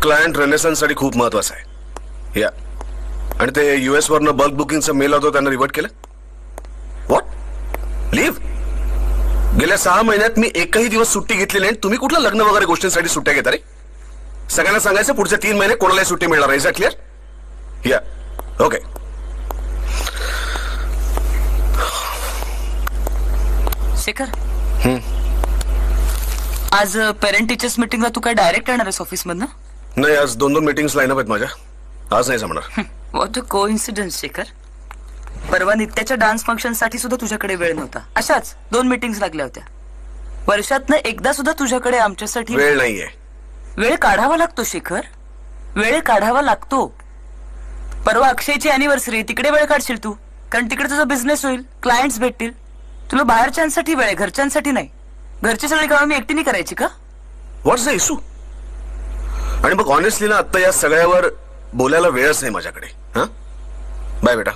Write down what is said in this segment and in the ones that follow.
Client रेनेसन्ससाठी खूप महत्वाचं आहे. या आणि ते US वरनं बल्क बुकिंगचा मेल होतो त्यांना रिव्हर्ट केलं. व्हॉट? लीव्ह? गेल्या 6 महिन्यात मी एकही दिवस सुट्टी घेतली नाही. तुम्ही कुठलं लग्न वगैरे गोष्टींसाठी सुट्ट्या घेता रे? सगळ्यांना सांगायचं पुढचे 3 महिने कोणालाही सुट्टी मिळणार आहे. Is that clear? या ओके. शेखर, आज पेरेंट टीचर्स मीटिंगला तू काय डायरेक्ट येणार आहेस ऑफिस मधनं? नाही, आज 2 मीटिंग्स लाईन अप आहेत माझ्या. आज नाही जमणार. What a coincidence Shekhar. परवा नित्याच्या डान्स फंक्शन साठी सुद्धा तुझ्याकडे वेळ नव्हता. अशाच 2 मीटिंग्स लागल्या होत्या. वर्षातनं एकदा सुद्धा तुझ्याकडे आमच्यासाठी वेळ नाहीये. वेळ काढावा लागतो शेखर, वेळ काढावा लागतो. परवा अक्षयची अॅनिव्हर्सरी, तिकडे वेळ काढशील तू, कारण तिकडे तुझा बिझनेस होईल, क्लायंट्स भेटतील. तुला बाहेरच्यांसाठी वेळ आहे, घरच्यांसाठी नाही. घरची सगळी कामं मी एकटीने करायची का? व्हॉट्स द इशू? आणि मग ऑनेस्टली ना, आता या सगळ्यावर बोलायला वेळच नाही माझ्याकडे. हा, बाय बेटा.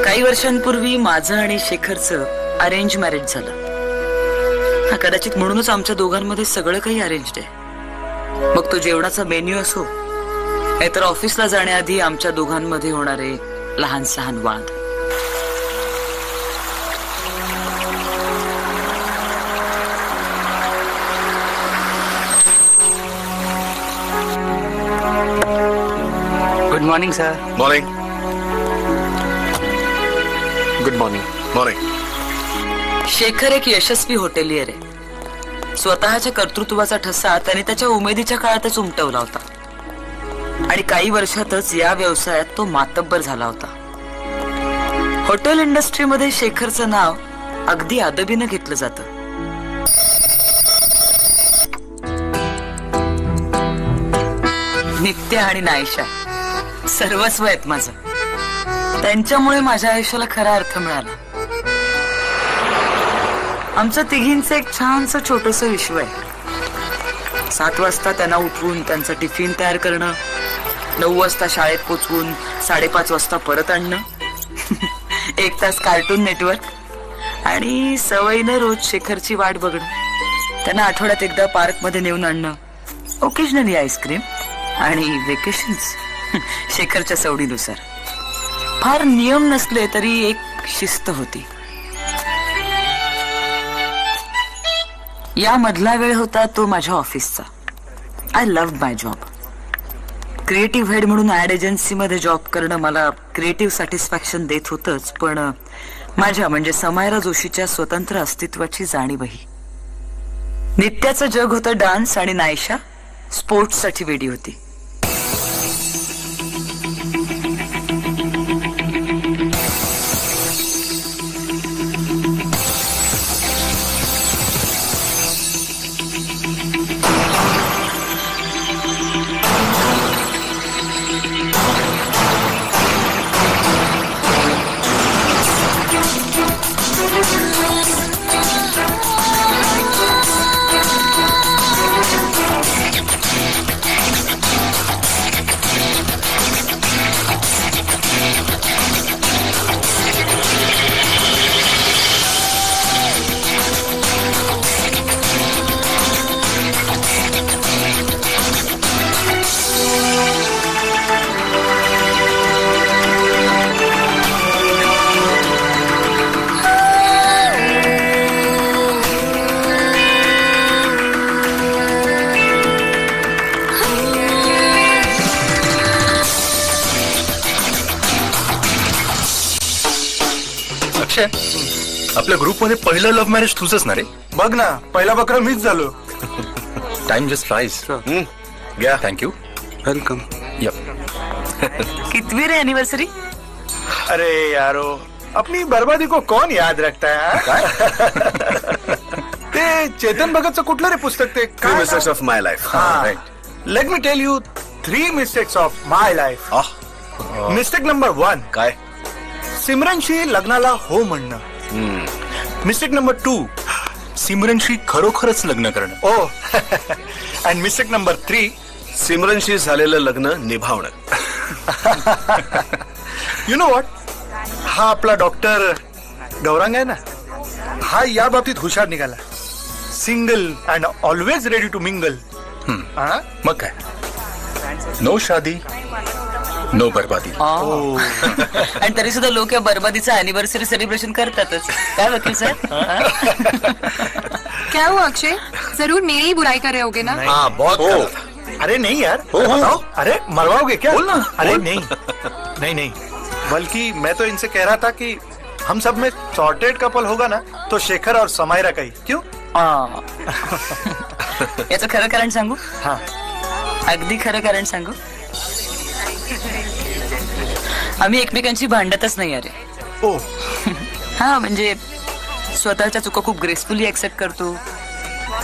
काही वर्षांपूर्वी माझं आणि शेखरचं अरेंज मॅरेज झालं. कदाचित म्हणूनच आमच्या दोघांमध्ये सगळं काही अरेंज्ड आहे. मग तो जेवणाचा मेन्यू असो, नाहीतर ऑफिसला जाण्याआधी आमच्या दोघांमध्ये होणारे लहान सहान वाद. Good morning sir. Morning. Good morning. Morning. Shekhar एक यशस्वी हॉटेलियर आहे. स्वतःच्या कर्तृत्वाचा ठसा त्याने त्याच्या उमेदीच्या काळातच उमटवला होता आणि काही वर्षातच या व्यवसायात तो मातब्बर झाला होता. हॉटेल इंडस्ट्रीमध्ये शेखरचं नाव अगदी अदबीनं घेतलं जातं. नित्या आणि नायशा सर्वस्व आहेत माझं. त्यांच्यामुळे माझ्या आयुष्याला खरा अर्थ मिळाला. आमचं तिघींचं एक छानसं छोटंसं विश्व आहे. 7 वाजता त्यांना उठवून त्यांचं टिफिन तयार करणं, 9 वाजता शाळेत पोचवून 5:30 वाजता परत आणणं, 1 तास कार्टून नेटवर्क आणि सवयीनं रोज शेखरची वाट बघणं. त्यांना आठवड्यात एकदा पार्क मध्ये नेऊन आणणं, ओकेजनली आईस्क्रीम आणि वेकेशन्स शेखरच्या सवडीनुसार. फार नियम नसले तरी एक शिस्त होती. या मधला वेळ होता तो माझ्या ऑफिसचा. I love my job. Creative head म्हणून ऍड एजन्सीमध्ये जॉब करणं मला क्रिएटिव्ह सॅटिस्फॅक्शन देत होतंच, पण माझ्या म्हणजे समायरा जोशीच्या स्वतंत्र अस्तित्वाची जाणीवही. नित्याचं जग होतं डान्स आणि नायशा स्पोर्ट्ससाठी वेडी होती. आपल्या ग्रुपमध्ये पहिलं लव्ह मॅरेज तुझंच ना रे? बघ ना, पहिला बकरा मीच झालो. Time just flies. घ्या. थँक्यू. वेलकम. कितवी रे एनिवर्सरी? अरे यारो, अपनी बर्बादी को कौन याद रखता है? ते चेतन भगतचं कुठलं रे पुस्तक ते? 3 mistakes of my life. Let me tell you 3 mistakes of my life. Mistake number 1, काय? सिमरनशी लग्नाला हो म्हणणं. मिस्टेक नंबर 2, सिमरनशी खरोखरच लग्न करणं. ओ. अँड मिस्टेक नंबर 3, सिमरनशी झालेलं लग्न निभावणं. यु नो व्हॉट, हा आपला डॉक्टर गौरांग आहे ना, हा या बाबतीत हुशार निघाला. Single and always ready to mingle. मग काय, नो शादी नो बर्बादी. आणि तरी सुद्धा लोक या बर्बादीचं अॅनिव्हर्सरी सेलिब्रेशन करतातच. काय वकील सर? क्या हुआ अक्षय, जरूर मेरी ही बुराई कर रहे होगे ना? हाँ बहुत हो. गलत. अरे नहीं यार, हो. बताओ. अरे मरवाओगे क्या? बोल ना. अरे बोल. नहीं नहीं नहीं, बल्कि मैं तो इनसे कह रहा था कि हम सब में सॉर्टेड कपल होगा ना तो शेखर और समायरा का ही. क्यों? याचं खरं कारण सांगू? हाँ. अगदी खरं कारण सांगू? आम्ही एकमेकांशी भांडतच नाही अरे. ओ. हा म्हणजे स्वतःच्या चुका खूप ग्रेसफुली ऍक्सेप्ट करतो,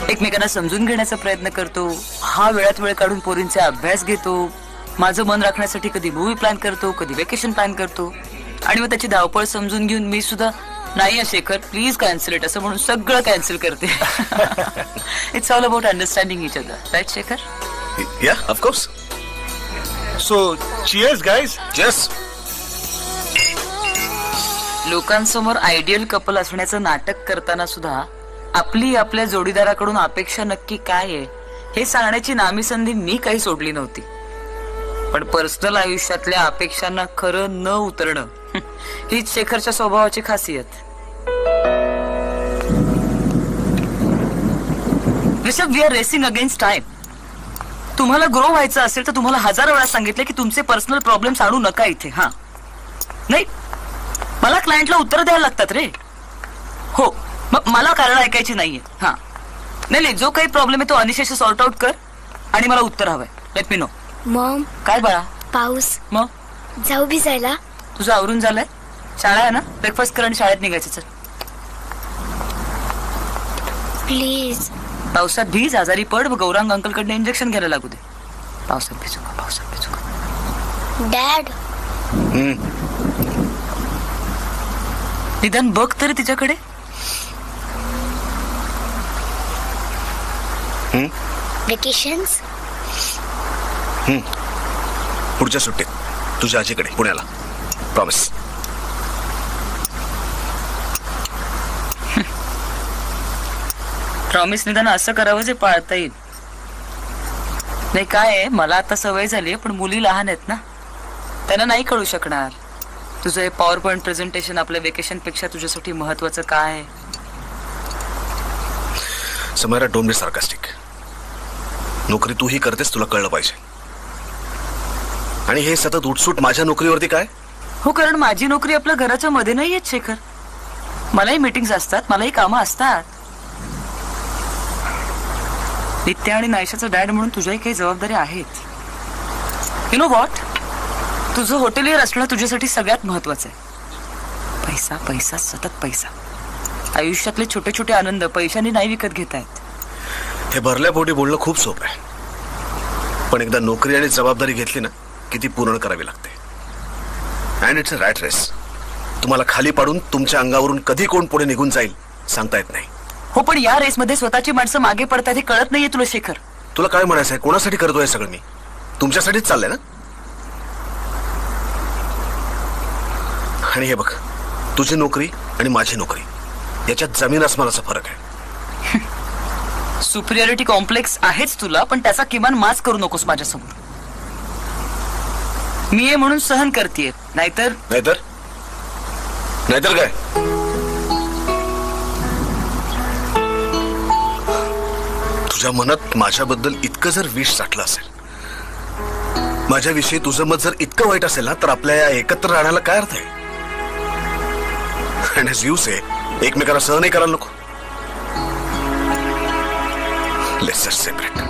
एकमेकांना समजून घेण्याचा प्रयत्न करतो, हा वेळात वेळ काढून पोरींचे अभ्यास घेतो, माझं मन राखण्यासाठी कधी मूवी प्लॅन करतो, कधी वेकेशन प्लॅन करतो, आणि मग त्याची धावपळ समजून घेऊन मी सुद्धा नाही शेखर प्लीज कॅन्सल इट असं म्हणून सगळं कॅन्सल करते. It's all about understanding each other, right Shekhar? Yeah of course. So cheers guys. Just लोकांसमोर आयडियल कपल असण्याचं नाटक करताना सुद्धा आपली आपल्या जोडीदाराकडून अपेक्षा नक्की काय आहे हे सांगण्याची नामी संधी मी काही सोडली नव्हती. पण पर्सनल आयुष्यातल्या अपेक्षांना खरं न उतरणं हीच शेखरच्या स्वभावाची खासियत. Rishabh, we are racing against time. तुम्हाला ग्रो व्हायचं असेल तर तुम्हाला 1000 वेळा सांगितलं की तुमचे पर्सनल प्रॉब्लेम्स आणू नका इथे. हा नाही, मला क्लायंटला उत्तर द्यायला लागतात रे. हो, मग मला कारण ऐकायची नाहीये. हा नाही, जो काही प्रॉब्लेम आहे तो अनिशेशी सॉर्ट आउट कर आणि मला उत्तर हवंय. Let me know. मॉम, काय बाळा? पाऊस. मग जाऊ बी जायला? तुझं आवरून झालंय? शाळा आहे ना, ब्रेकफास्ट कर आणि शाळेत निघायचं. चल प्लीज. पावसात भीज, आजारी पड, गौरांग अंकलकडनं इंजेक्शन घ्यायला लागू दे. पावसात भिजू का, पावसात भिजू का? डॅड, निदान बघ तरी तिच्याकडे. वेकेशन्स? पुढच्या सुट्टीत तुझ्या आजीकडे पुण्याला. प्रॉमिस. प्रॉमिस निदान असं करावं जे पाळता येईल. नाही काय आहे, मला आता सवय झाली, पण मुली लहान आहेत ना, त्यांना नाही कळू शकणार तुझं हे पॉवर पॉइंट प्रेझेंटेशन आपल्या वेकेशन पेक्षा तुझ्यासाठी महत्वाचं काय आहे. Samaira, don't be sarcastic. नोकरी तूही करतेस, तुला कळलं पाहिजे. आणि हे सतत उठसूट माझ्या नोकरीवरती काय? हो, कारण माझी नोकरी आपल्या घराच्या मध्ये नाही येत शेखर. मलाही मीटिंग्स असतात, मलाही कामं असतात. नित्या आणि नायशाचं डॅड म्हणून तुझ्याही काही जबाबदारी आहेत. यु नो व्हॉट, तुझं हॉटेलियर असणं तुझ्यासाठी सगळ्यात महत्वाचं आहे. पैसा पैसा सतत पैसा. आयुष्यातले छोटे छोटे आनंद पैशाने नाही विकत घेता येत. हे भरल्या पोटी बोलणं खूप सोपं आहे, पण एकदा नोकरी आणि जबाबदारी घेतली ना की ती पूर्ण करावी लागते. And it's a rat race. तुम्हाला खाली पाडून तुमच्या अंगावरून कधी कोण पुढे निघून जाईल सांगता येत नाही. हो, पण या रेसमध्ये स्वतःची माणसं मागे पडतात हे कळत नाहीये तुला शेखर. तुला काय म्हणायचं आहे? कोणासाठी करतोय सगळं मी? तुमच्यासाठीच चाललंय ना. आणि हे बघ, तुझी नोकरी आणि माझी नोकरी याच्यात जमीन आसमानाचा फरक आहे. सुपिरियरिटी कॉम्प्लेक्स आहेच तुला, पण त्याचा किमान माच करू नकोस माझ्यासमोर. मी आहे म्हणून सहन करतेय, नाहीतर नाहीतर नाहीतर काय? तुझ्या मनात माझ्याबद्दल इतकं जर विष साठलं असेल, माझ्याविषयी तुझं मत जर इतकं वाईट असेल ना, तर आपल्या या एकत्र राहण्याला काय अर्थ आहे? आणि जीव से एकमेकांना सहनही करायला नको. Let's just separate.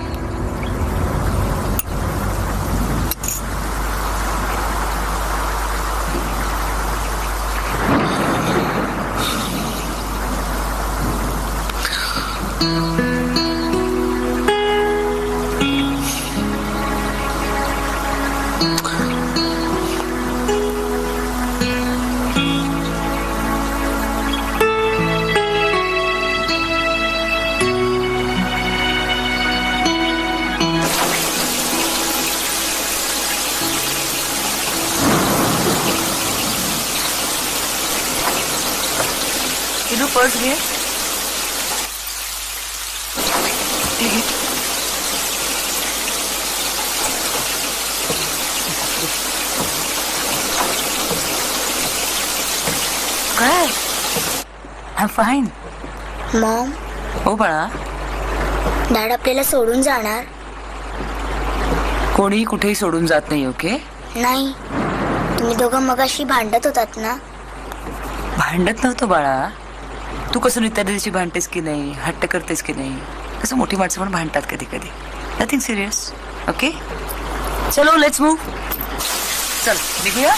पर्स घे. I fine. मॉम, हो बाळा. डॅड आपल्याला सोडून जाणार? कोणीही कुठेही सोडून जात नाही. ओके. नाही, तुम्ही दोघं मगाशी भांडत होतात ना. भांडत नव्हतं बाळा. तू कसं नित्या दिवशी भांडतेस की नाही, हट्ट करतेस की नाही, कसं मोठी माणसं पण भांडतात कधी कधी. Nothing serious. ओके. चलो लेट्स मूव. चल निघूया.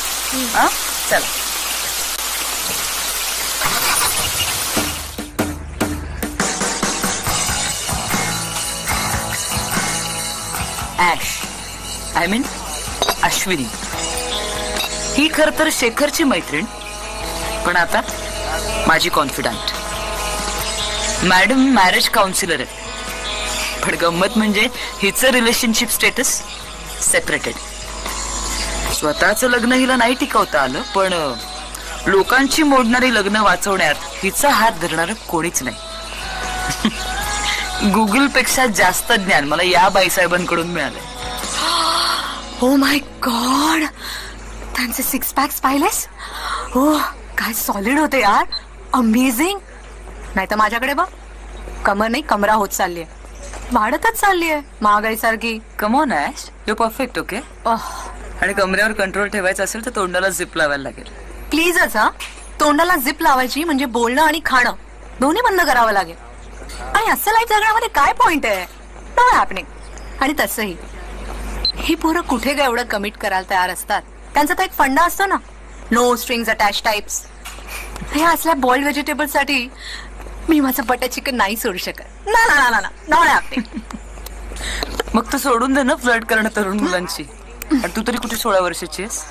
हा चल. ॲश, आय मीन अश्विनी, ही खर तर शेखरची मैत्रीण, पण आता माझी कॉन्फिडंट. मॅडम मॅरेज काउन्सिलर आहे. पण गंमत म्हणजे हिचं रिलेशनशिप स्टेटस सेपरेटेड. स्वतःचं लग्न हिला नाही टिकवता आलं, पण लोकांची मोडणारी लग्न वाचवण्यात हिचा हात धरणार कोणीच नाही. गुगल पेक्षा जास्त ज्ञान मला या बाईसाहेबांकडून मिळालंय. ओ माय गॉड, त्यांचे 6 पॅक्स पाहिलेस? हो, काय सॉलिड होते यार. अमेझिंग. नाही तर माझ्याकडे बघ, कमर नाही कमरा होत चालली आहे. वाढतच चालली आहे महागाई सारखी. Come on ash, you perfect. Okay. आणि कमरेवर कंट्रोल ठेवायचा असेल तर तोंडाला झिप लावायला लागेल. प्लीजच हा. तोंडाला झिप लावायची म्हणजे बोलणं आणि खाणं दोन्ही बंद करावं लागेल. आणि असं लाईफ जगण्यामध्ये काय पॉइंट आहे? No happening. आणि तसंही ही पोरं कुठे ग एवढं कमिट करायला तयार असतात? त्यांचा तर एक फंडा असतो ना, नो स्ट्रिंग्स अटॅच टाइप्स. ह्या असल्या बॉइल्ड व्हेजिटेबल साठी मी माझं बटर चिकन नाही सोडू शकत. ना ना ना ना, नॉट हॅपनिंग. मग तू सोडून दे ना फ्लर्ट करणं तरुण मुलांची. आणि तू तरी कुठे 16 वर्षाची आहेस?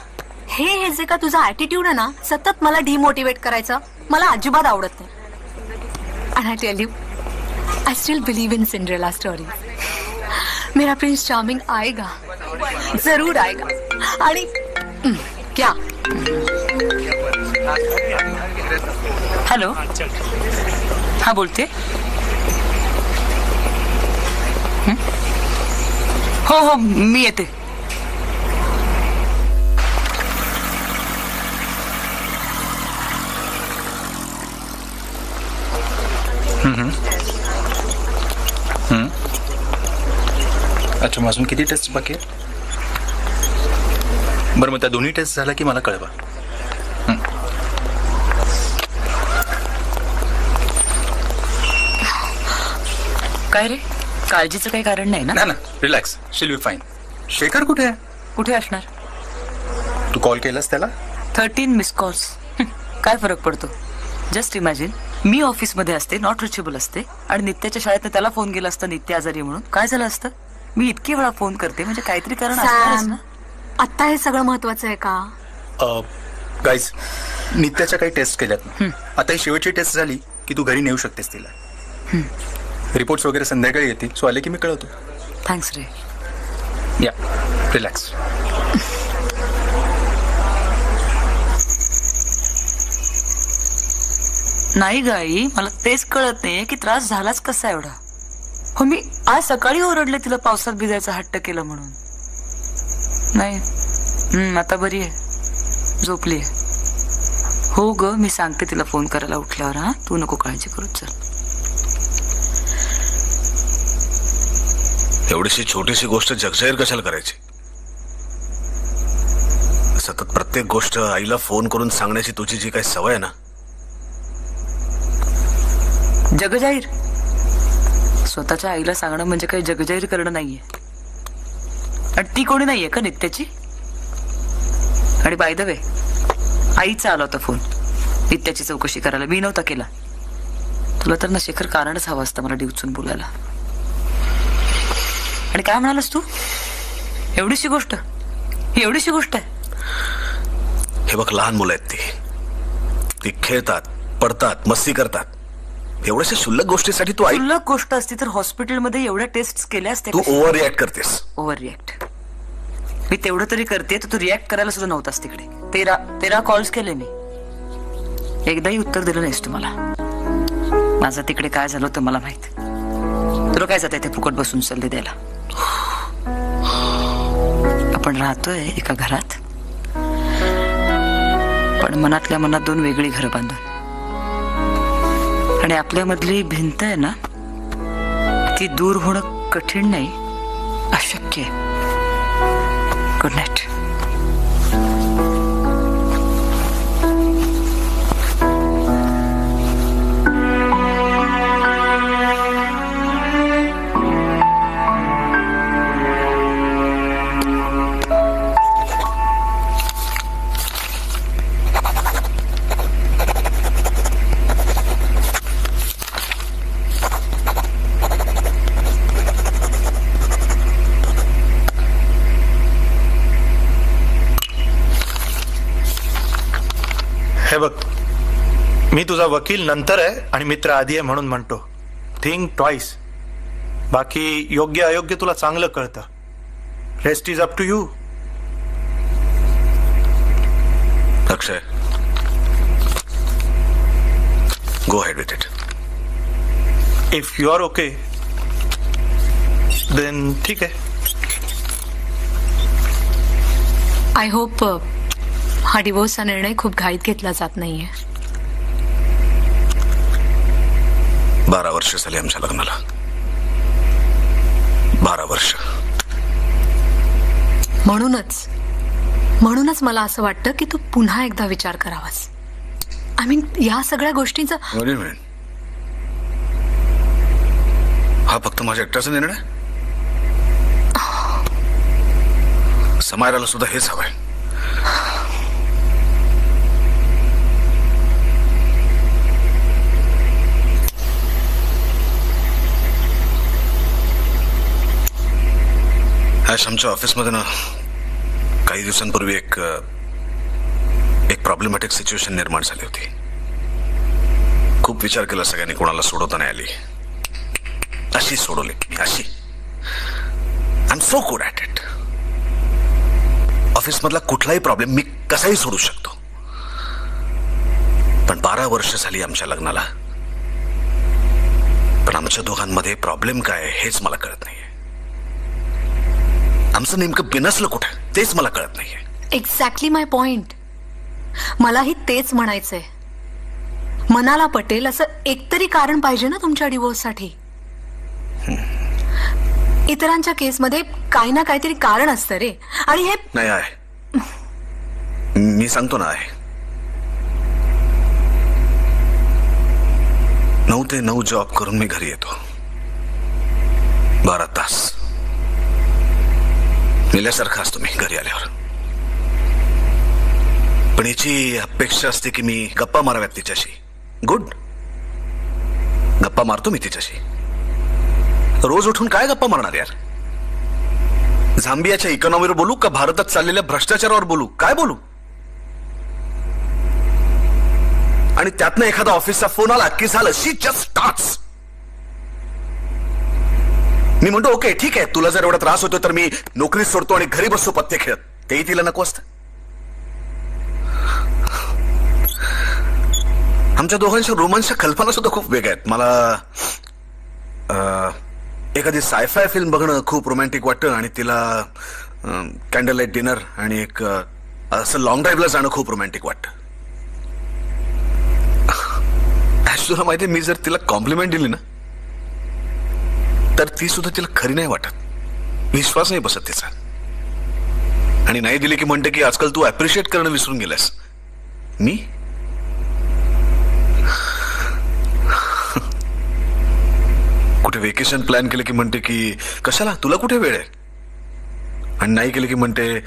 हे जे का तुझा ऍटिट्यूड आहे ना, सतत मला डिमोटिवेट करायचं, मला अजिबात आवडत नाही. And I tell you, I still believe in Cinderella story. मेरा प्रिंस चार्मिंग आएगा, जरूर आएगा. आणि क्या? हॅलो, हा बोलते. हो हो, मी येते. अच्छा, मग अजून किती टेस्ट बाकी आहे? बरं, मग त्या दोन्ही टेस्ट झाल्या की मला कळवा. काय रे, काळजीचं काही कारण नाही ना? ना relax, she'll be fine. Shekhar कुठे आहे? कुठे असणार? तू कॉल केलास त्याला? 13 मिस कॉल्स. काय फरक पडतो? जस्ट इमॅजिन, मी ऑफिसमध्ये असते, नॉट रिचेबल असते, आणि नित्याच्या शाळेत त्याला फोन केला असता नित्य आजारी म्हणून, काय झालं असतं? मी इतकी वेळा फोन करते म्हणजे काहीतरी कारण असणारच ना. आता हे सगळं महत्वाचं आहे का? गाईज, नित्याच्या काही टेस्ट केल्यात ना. आता ही शेवटची टेस्ट झाली की तू घरी नेऊ शकतेस तिला. रिपोर्ट्स वगैरे संध्याकाळी येतील, सो आले की मी कळवतो. थँक्स रे. या, रिलॅक्स. नाही गाई, मला तेच कळत नाहीये की त्रास झालाच कसा एवढा. हो, मी आज सकाळी ओरडले तिला पावसात भिजायचा हट्ट केलं म्हणून. नाही, आता बरी आहे, झोपली आहे. हो ग, मी सांगते तिला फोन करायला उठल्यावर. हा, तू नको काळजी करू. चल. एवढीशी छोटीशी गोष्ट जगजाहीर कशाला करायची? सतत प्रत्येक गोष्ट आईला फोन करून सांगण्याची तुझी जी काही सवय आहे ना. जगजाहीर स्वतःच्या आईला सांगणं म्हणजे काही जगजाहीर करणं नाहीये. आणि ती कोणी नाहीये का नित्याची? आणि बाय द वे, आईचा आला होता फोन नित्याची चौकशी करायला, मी नव्हता केला. तुला तर ना शेखर कारणच हवं असतं मला डिवचून बोलायला. आणि काय म्हणालास तू? एवढीशी गोष्ट आहे? हे बघ, लहान मुलं आहेत ती खेळतात, पडतात, मस्ती करतात. एवढ्याशा शुल्लक गोष्टीसाठी तू आई. शुल्लक गोष्ट असती तर हॉस्पिटलमध्ये एवढ्या टेस्ट केल्या असत्या. तू ओव्हर रिॲक्ट करतेस. Overreact? मी तेवढं तरी करते तर तू रिॲक्ट करायला सुद्धा नव्हतास तिकडे. 13 कॉल्स केले मी, एकदाही उत्तर दिलं नाहीस तू मला. माझं तिकडे काय झालं होतं मला माहित. तुला काय जाते ते फुकट बसून सल्ले द्यायला? आपण राहतोय एका घरात, पण मनातल्या मनात 2 वेगळी घरं बांधून. आणि आपल्यामधली भिंत आहे ना, ती दूर होणं कठीण नाही, अशक्य आहे. Good night. हे बघ, मी तुझा वकील नंतर आहे आणि मित्र आधी आहे म्हणून म्हणतो, थिंक ट्वाइस. बाकी योग्य अयोग्य तुला चांगलं कळतं. Rest is up to you. Akshay, go head with it. If you are okay then ठीक आहे. आय होप हा डिवोर्सचा निर्णय खूप घाईत घेतला जात नाहीये. 12 वर्ष झाली आमच्या लग्नाला. 12 वर्ष. म्हणूनच मला असं वाटतं की तू पुन्हा एकदा विचार करावास. आय मीन, या सगळ्या गोष्टींचा. हा फक्त माझ्या एकट्याचा निर्णय? समायराला सुद्धा हेच हवंय. आमच्या ऑफिसमध्ये ना काही दिवसांपूर्वी एक प्रॉब्लेमॅटिक सिच्युएशन निर्माण झाली होती. खूप विचार केला सगळ्यांनी, कोणाला सोडवता नाही आली. अशी सोडवली मी, अशी. I am so good at it. ऑफिसमधला कुठलाही प्रॉब्लेम मी कसाही सोडू शकतो. पण 12 वर्ष झाली आमच्या लग्नाला. पण आमच्या दोघांमध्ये प्रॉब्लेम काय हेच मला कळत नाहीये. आमचं नेमकं बिनसलं कुठे तेच मला कळत नाहीये. एक्झॅक्टली माय पॉइंट. मलाही तेच म्हणायचंय. मनाला पटेल असं एकतरी कारण पाहिजे ना तुमच्या डिवोर्ससाठी. इतरांच्या केसमध्ये काही ना काहीतरी कारण असतं रे. आणि हे नाही आहे, मी सांगतो ना आहे. 9 ते 9 जॉब करून मी घरी येतो. 12 तास मेल्यासारखं असतो मी घरी आल्यावर. पण याची अपेक्षा असते की मी गप्पा माराव्यात तिच्याशी. गुड, गप्पा मारतो मी तिच्याशी. रोज उठून काय गप्पा मारणार यार? झांबियाच्या इकॉनॉमीवर बोलू का भारतात चाललेल्या भ्रष्टाचारावर बोलू? काय बोलू? आणि त्यातनं एखादा ऑफिसचा फोन आला की झालं, शी जस्ट स्टार्ट्स. मी म्हणतो ओके ठीक आहे, तुला जर एवढा त्रास होतो तर मी नोकरी सोडतो आणि घरी बसतो पत्ते खेळत. तेही तिला नको असतं. आमच्या दोघांच्या रोमांसच्या कल्पना सुद्धा खूप वेगळ्या आहेत. मला एखादी सायफाय फिल्म बघणं खूप रोमॅन्टिक वाटतं आणि तिला कॅन्डल लाईट डिनर आणि एक असं लॉंग ड्राईव्हला जाणं खूप रोमॅन्टिक वाटतं. तुला माहिती, मी जर तिला कॉम्प्लिमेंट दिली ना तर ती सुद्धा तिला खरी नाही वाटत. विश्वास नाही बसत तिचा. आणि नाही दिली की म्हणते की आजकाल तू अप्रिशिएट करणं विसरून गेलास. मी कुठे वेकेशन प्लॅन केलं की म्हणते की कशाला, तुला कुठे वेळ आहे. आणि नाही केलं की म्हणते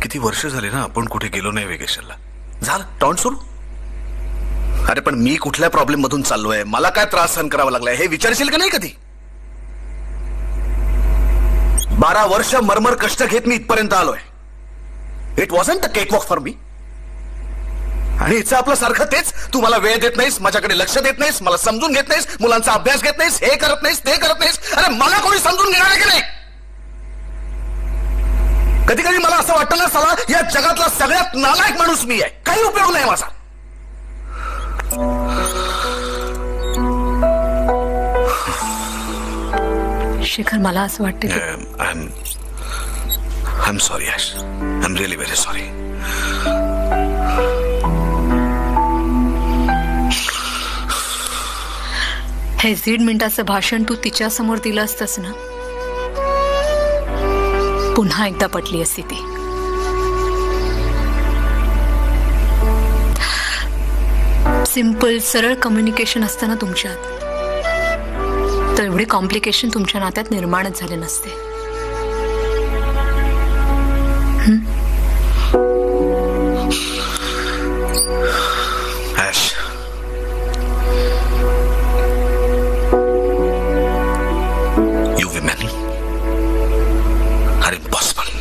किती वर्ष झाले ना आपण कुठे गेलो नाही वेकेशनला. झालं टॉन्ट सुरू. अरे पण मी कुठल्या प्रॉब्लेम मधून चाललोय, मला काय त्रास सहन करावा लागलाय हे विचारशील का नाही कधी? 12 वर्ष मरमर कष्ट घेत मी इथपर्यंत आलोय. It wasn't a cake walk for me. आणि हिचं आपलं सारखं तेच, तू मला वेळ देत नाहीस, माझ्याकडे लक्ष देत नाहीस, मला समजून घेत नाहीस, मुलांचा अभ्यास घेत नाहीस, हे करत नाहीस, ते करत नाहीस. अरे मला कोणी समजून घेणार आहे की नाही? कधी कधी मला असं वाटतं ना, साला या जगातला सगळ्यात नालायक माणूस मी आहे. काही उपयोग नाही माझा. शेखर, मला असं वाटतं की I am sorry Yash. I am really very sorry. हे 1.5 मिनिटाचं भाषण तू तिच्या समोर दिलं असतंस ना, पुन्हा एकदा पटली असती ती. सिंपल सरळ कम्युनिकेशन असतं ना तुमच्यात, तर एवढे कॉम्प्लिकेशन तुमच्या नात्यात निर्माणच झाले नसते. Ash, you women are impossible.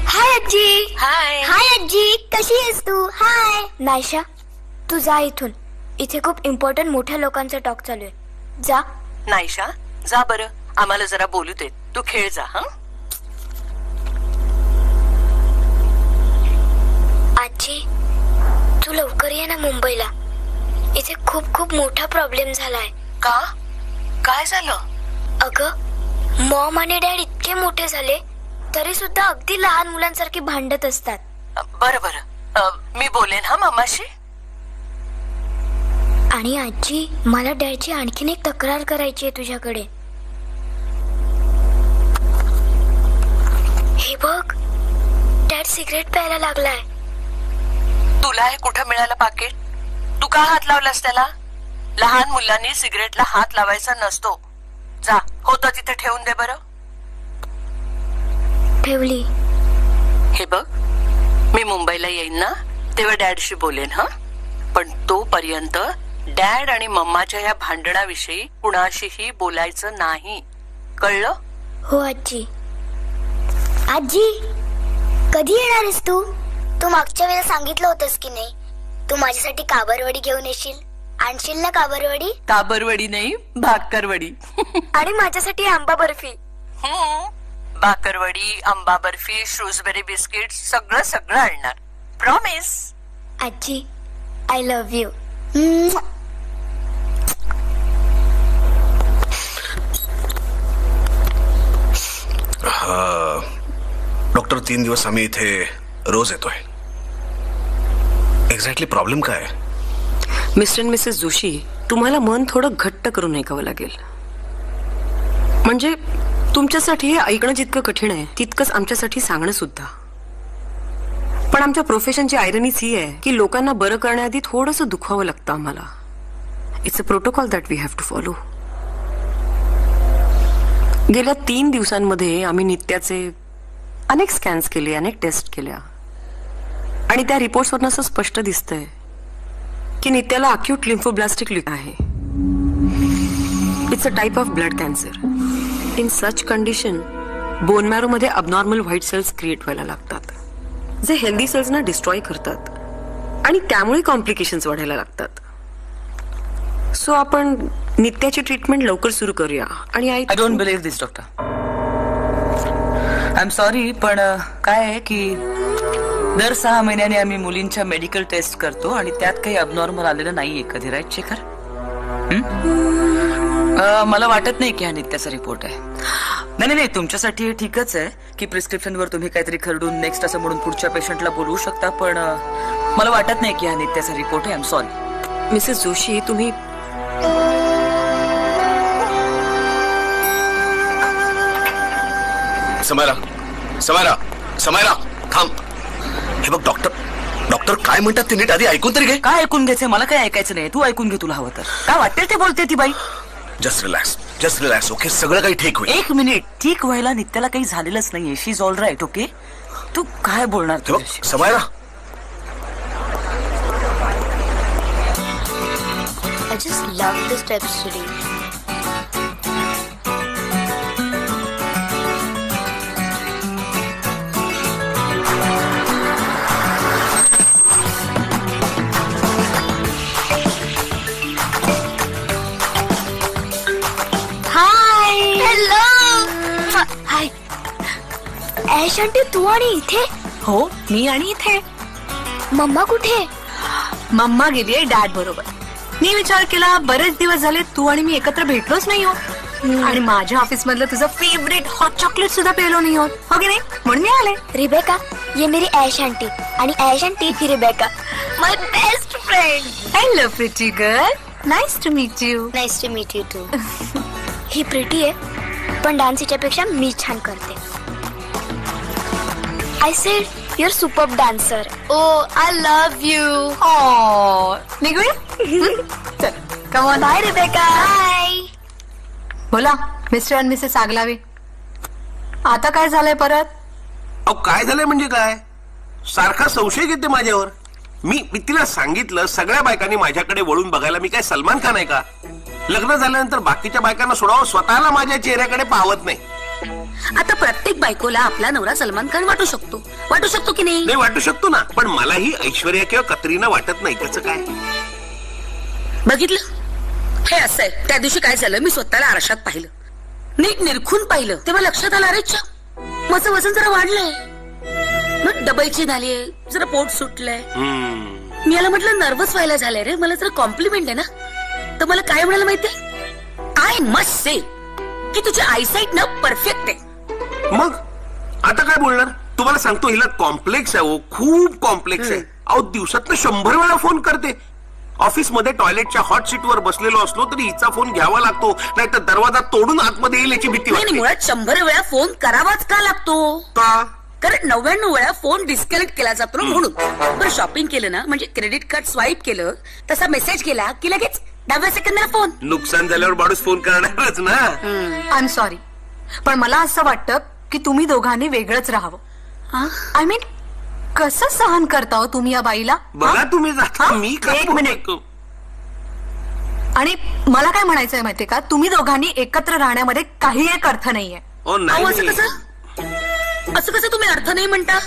हाय आजी. हाय. हाय आजी, कशी आहेस तू? हाय नायशा, तू जा इथून. इथे खूप इम्पॉर्टंट मोठ्या लोकांचा टॉक चालू आहे. जा. नायशा, जा बरं, आम्हाला जरा बोलू दे. तू खेळ जा. हा आजी, तू लवकर ये ना मुंबईला. इथे खूप खूप मोठा प्रॉब्लेम झालाय. का? काय झालं? अगं, मॉम आणि डॅड इतके मोठे झाले तरी सुद्धा अगदी लहान मुलांसारखी भांडत असतात. बरं बरं, मी बोलेन हा मम्माशी. आणि आजी, मला डॅडची आणखीन एक तक्रार करायची आहे तुझ्याकडे. हे बघ, डॅड सिगरेट प्यायला लागलाय. तुला हे कुठं मिळालं पाकिट? तू का हात लावलास त्याला? लहान मुलांनी सिगरेटला हात लावायचा नसतो. जा, होतं तिथे ठेवून दे बरं. ठेवली. हे बघ, मी मुंबईला येईन ना, तेव्हा डॅडशी बोलेन. हा पण तोपर्यंत डॅड आणि मम्माच्या या भांडणाविषयी कुणाशीही बोलायचं नाही, कळलं? हो आजी. आजी, कधी येणार आहेस तू? तू मागच्या वेळेला सांगितलं होतंस की नाही, तू माझ्यासाठी काबरवडी घेऊन येशील. आणशील ना काबरवडी? काबरवडी नाही, भाकरवडी. आणि माझ्यासाठी आंबा बर्फी. भाकरवडी, आंबा बर्फी, श्रूसबेरी बिस्किट, सगळं सगळं आणणार. प्रॉमिस. आजी, आय लव्ह यू. डॉक्टर, 3 दिवस आम्ही इथे रोज येतोय. एक्झॅक्टली प्रॉब्लेम काय आहे? मिस्टर अँड मिसेस जोशी, तुम्हाला मन थोडं घट्ट करून ऐकावं लागेल. म्हणजे तुमच्यासाठी हे ऐकणं जितकं कठीण आहे तितकंच आमच्यासाठी सांगणं सुद्धा. पण आमच्या प्रोफेशनची आयरनीच ही आहे की लोकांना बरं करण्याआधी थोडंसं दुखावं लागतं आम्हाला. It's a protocol that we have to follow. गेल्या 3 दिवसांमध्ये आम्ही नित्याचे अनेक स्कॅन्स केले, अनेक टेस्ट केल्या, आणि त्या रिपोर्ट्सवरून असं स्पष्ट दिसतंय की नित्याला अक्यूट लिम्फोब्लास्टिक ल्युकेमिया आहे. It's a type of blood cancer. In such condition bone marrow मध्ये अबनॉर्मल व्हाईट सेल्स क्रिएट व्हायला लागतात, जे हेल्दी सेल्सना डिस्ट्रॉय करतात, आणि त्यामुळे कॉम्प्लिकेशन्स वाढायला लागतात. सो आपण नित्याची ट्रीटमेंट लवकर सुरू करूया. आणि I don't believe this doctor. I am sorry, पण काय आहे की दर 6 महिन्याने आम्ही मुलींच्या मेडिकल टेस्ट करतो आणि त्यात काही अबनॉर्मल आलेलं नाहीये कधी, राईट शेखर? मला वाटत नाही की हा नित्याचा रिपोर्ट आहे. नाही नाही, तुमच्यासाठी हे ठीकच आहे की प्रिस्क्रिप्शनवर तुम्ही काहीतरी खरडून नेक्स्ट असं म्हणून पुढच्या पेशंटला बोलवू शकता, पण मला वाटत नाही की हा नित्याचा रिपोर्ट आहे. I am sorry. Mrs Joshi, तुम्ही समायरा थांब. हे बघ डॉक्टर काय म्हणतात ते नीट आधी ऐकून तरी घे. काय ऐकून घ्यायचंय? मला काय ऐकायचं नाही, तू ऐकून घे तुला हवं तर. काय वाटेल ते बोलते ती बाई. Just relax. ओके, सगळं काही ठीक होईल. 1 मिनिट. ठीक व्हायला नित्याला काही झालेलंच नाहीये. She is all right. Okay, तू काय बोलणार? हे बघ Samaira, I just love the steps today. Hi. Hello. Hi. Aish aunty, तू आणि इथे? हो, मी आणि इथे. मम्मा कुठे? मम्मा गेलीये डॅड बरोबर. मी विचार केला बरेच दिवस झाले तू आणि मी एकत्र भेटलोच नाही हो, आणि माझ्या ऑफिस मधलं तुझं फेवरेट हॉट चॉकलेट सुद्धा पेलो नाही होत हो की नाही म्हणून मी आले. रिबेका ये मेरी ऐश आंटी आणि ऐश आंटी ही Rebecca my best friend. Hello pretty girl, nice to meet you. Nice to meet you too. ही प्रिटी आहे पण डान्स हिच्यापेक्षा मी छान करते. I said your super dancer. Oh I love you. निघूया. चल come on. Bye Rebecca. Bye. बोला मिस्टर आणि मिसेस आगलावे, आता काय झालंय परत? अहो काय झालंय म्हणजे काय, सारखा संशय घेते माझ्यावर. मी तिला सांगितलं सगळ्या बायकांनी माझ्याकडे वळून बघायला. मी काय सलमान खान आहे का? लग्न झाल्यानंतर बाकीच्या बायकांना सोडावं, स्वतःला माझ्या चेहऱ्याकडे पाहत नाही. आता प्रत्येक बायकोला आपला नवरा सलमान खान वाटू शकतो की नाही? नाही वाटू शकतो ना, पण मलाही ऐश्वर्या किंवा कतरीना वाटत नाही. त्याचं काय? बघितलं हे असं आहे. त्या दिवशी काय झालं, मी स्वतःला आरशात पाहिलं, नीट निरखून पाहिलं, तेव्हा लक्षात आलं अरे माझं वजन जरा वाढलंय, मग डबलची झालीये, जरा पोट सुटलंय. मी याला म्हटलं नर्वस व्हायला झालंय रे, मला जरा कॉम्प्लिमेंट आहे ना. तर मला काय म्हणायला माहितीये, आय मस्ट से की तुझी आयसाईट ना परफेक्ट आहे. मग आता काय बोलणार? तुम्हाला सांगतो हिला कॉम्प्लेक्स आहे, खूप कॉम्प्लेक्स आहे. अहो दिवसात 100 वेळा फोन करते. ऑफिस मध्ये टॉयलेटच्या हॉट सीटवर बसलेलो असलो तरी हिचा फोन घ्यावा लागतो, नाहीतर दरवाजा तोडून आतमध्ये येईल याची भीती वाटते. मुळात 100 वेळा फोन करावाच का लागतो? का? कारण 99 वेळा फोन डिस्कनेक्ट केला जातो ना म्हणून. पण शॉपिंग केलं ना, म्हणजे क्रेडिट कार्ड स्वाईप केलं, तसा मेसेज केला की लगेच 10 सेकंदाला फोन. नुकसान झाल्यावर माणूस फोन करणारच ना. आय एम सॉरी, पण मला असं वाटतं की तुम्ही दोघांनी वेगळंच राहावं. आय मीन कसं सहन करता हो तुम्ही या बाईला? बघा तुम्ही जाता, मी काय एक मिनिट. आणि मला काय म्हणायचंय माहितीये का, तुम्ही दोघांनी एकत्र राहण्यामध्ये काही एक अर्थ नाहीये. असं कसं तुम्ही अर्थ नाही म्हणता?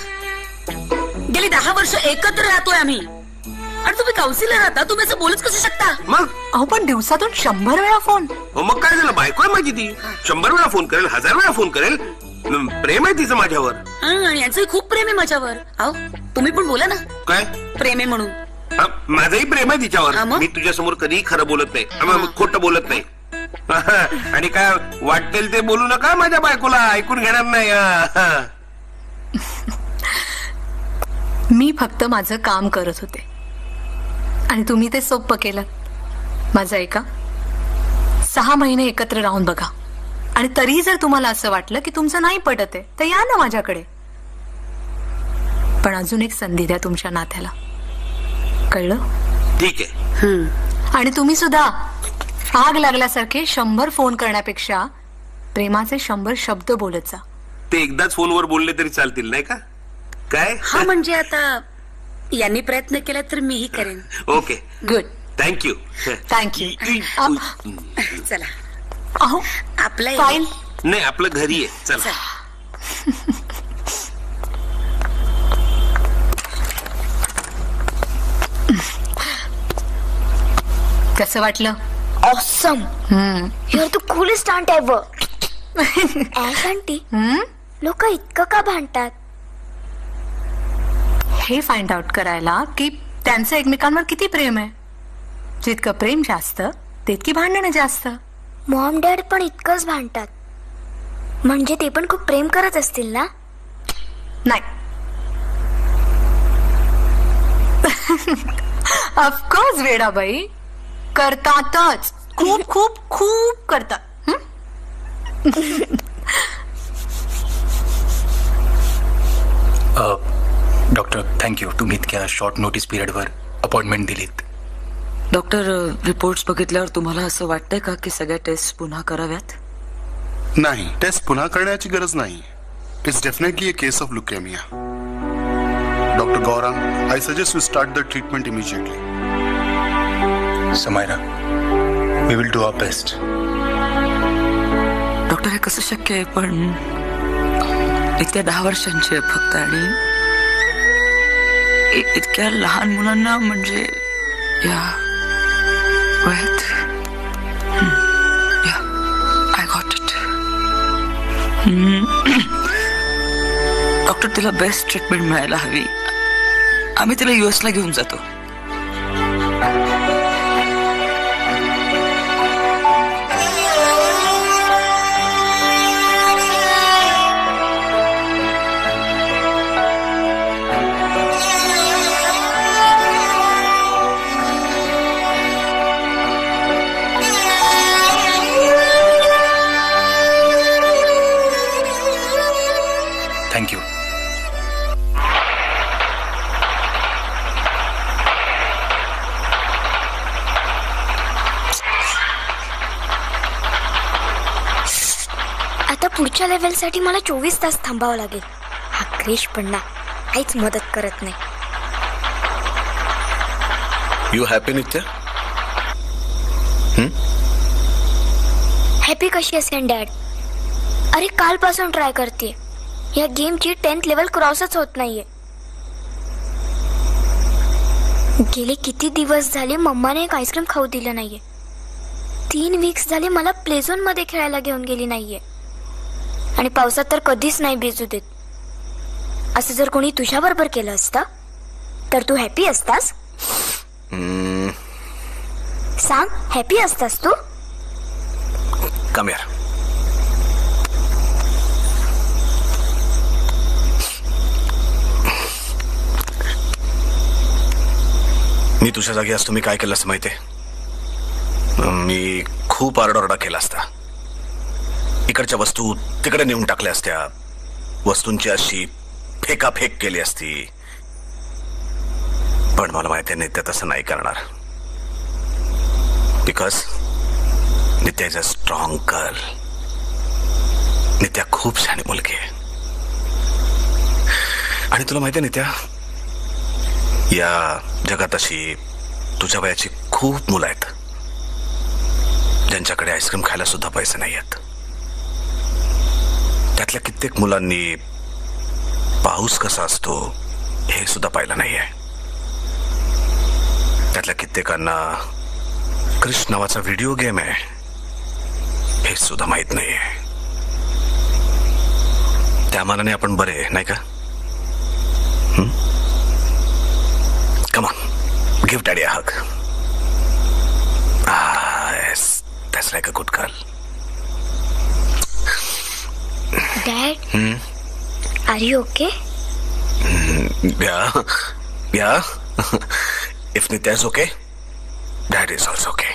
गेली 10 वर्ष एकत्र राहतोय आम्ही, आणि तुम्ही काउन्सिलर राहता, तुम्ही असं बोलूच कसं शकता? मग अहो पण दिवसातून 100 वेळा फोन. मग काय झालं, बायको आहे माझी, ती 100 वेळा फोन करेल, 1000 वेळा फोन करेल. प्रेम आहे तिचं माझ्यावर. आणि यांचंही खूप प्रेम आहे माझ्यावर. अहो तुम्ही पण बोला ना, काय प्रेम आहे म्हणून. माझंही प्रेम आहे तिच्यावर. मी तुझ्या समोर कधीही खरं बोलत नाही, खोटं बोलत नाही. आणि काय वाटेल ते बोलू नका, माझ्या बायकोला ऐकून घेणार नाही. मी फक्त माझं काम करत होते आणि तुम्ही ते सोपं केलं. माझं ऐका, 6 महिने एकत्र राहून बघा, आणि तरीही जर तुम्हाला असं वाटलं की तुमचं नाही पटत आहे तर या ना माझ्याकडे. पण अजून एक संधी द्या तुमच्या नात्याला, कळलं? ठीक आहे. आणि तुम्ही सुद्धा आग लागल्यासारखे 100 फोन करण्यापेक्षा प्रेमाचे 100 शब्द बोलत जा. ते एकदाच फोनवर बोलले तरी चालतील नाही का? काय? हा म्हणजे आता यांनी प्रयत्न केला तर मीही करेन. Okay good. थँक्यू. चला. अहो आपलं फाईल नाही, आपलं घरी आहे. चला. कसं वाटलं? Awesome. You're the coolest aunt ever. Aish aunty, लोक इतकं का भांडतात? हे फाइंड आउट करायला की त्यांचं एकमेकांवर किती प्रेम आहे. जितकं प्रेम जास्त तितकी भांडणं जास्त. मॉम डॅड पण इतकंच भांडतात, म्हणजे ते पण खूप प्रेम करत असतील ना? नाही, ऑफकोर्स वेडाबाई, करतातच. खूप खूप खूप करतात. डॉक्टर थँक्यू, तुम्ही इतक्या शॉर्ट नोटीस पिरियडवर अपॉइंटमेंट दिलीत. डॉक्टर, रिपोर्ट्स बघितल्यावर तुम्हाला असं वाटतंय का की सगळ्या टेस्ट पुन्हा कराव्यात? नाही, टेस्ट पुन्हा करण्याची गरज नाही. It's definitely a case of leukaemia. Doctor Gaurang, I suggest you start the treatment immediately. Samaira, we will do our best. Doctor, हे कसं शक्य आहे? पण इतक्या 10 वर्षांची आहे फक्त, आणि इतक्या लहान मुलांना, म्हणजे या वयात. या, आय गॉट इट. डॉक्टर, तिला बेस्ट ट्रीटमेंट मिळायला हवी. आम्ही तिला US ला घेऊन जातो. पुढच्या लेव्हलसाठी मला 24 तास थांबावं लागेल. हा क्रेश पण ना काहीच मदत करत नाही. You happy Nitya? हॅपी कशी असेल डॅड? अरे कालपासून ट्राय करते. या गेमची 10th लेवल क्रॉसच होत नाहीये. गेले किती दिवस झाले मम्माने एक आईस्क्रीम खाऊ दिलं नाहीये. 3 वीक्स झाले मला प्ले झोन मध्ये खेळायला घेऊन गेली नाहीये. आणि पावसात तर कधीच नाही भिजू देत. असं जर कोणी तुझ्या बरोबर केलं असतं तर तू हॅपी असतास? सांग, हॅपी असतास तू? कम यार. मी तुझ्या जागी असतो मी काय केलं असतं माहितीये? मी खूप आरडाओरडा केला असता. इकडच्या वस्तू तिकडे नेऊन टाकल्या असत्या. वस्तूंची अशी फेकाफेक केली असती. पण मला माहिती आहे नित्या तसं नाही करणार. Because Nitya is a strong girl. Nitya खूप शहाणी मुलगी आहे. आणि तुला माहिती आहे नित्या, या जगात अशी तुझ्या वयाची खूप मुलं आहेत ज्यांच्याकडे आईस्क्रीम खायला सुद्धा पैसे नाही आहेत. त्यातल्या कित्येक मुलांनी पाऊस कसा असतो हे सुद्धा पाहिलं नाहीये. त्यातल्या कित्येकांना कृष्ण नावाचा व्हिडिओ गेम आहे हे सुद्धा माहित नाहीये. त्या मानाने आपण बरे नाही का? Come on, give daddy a hug. Yes, that's like a good girl. Dad, are you okay? Yeah. If Nitya is okay, Dad is also okay.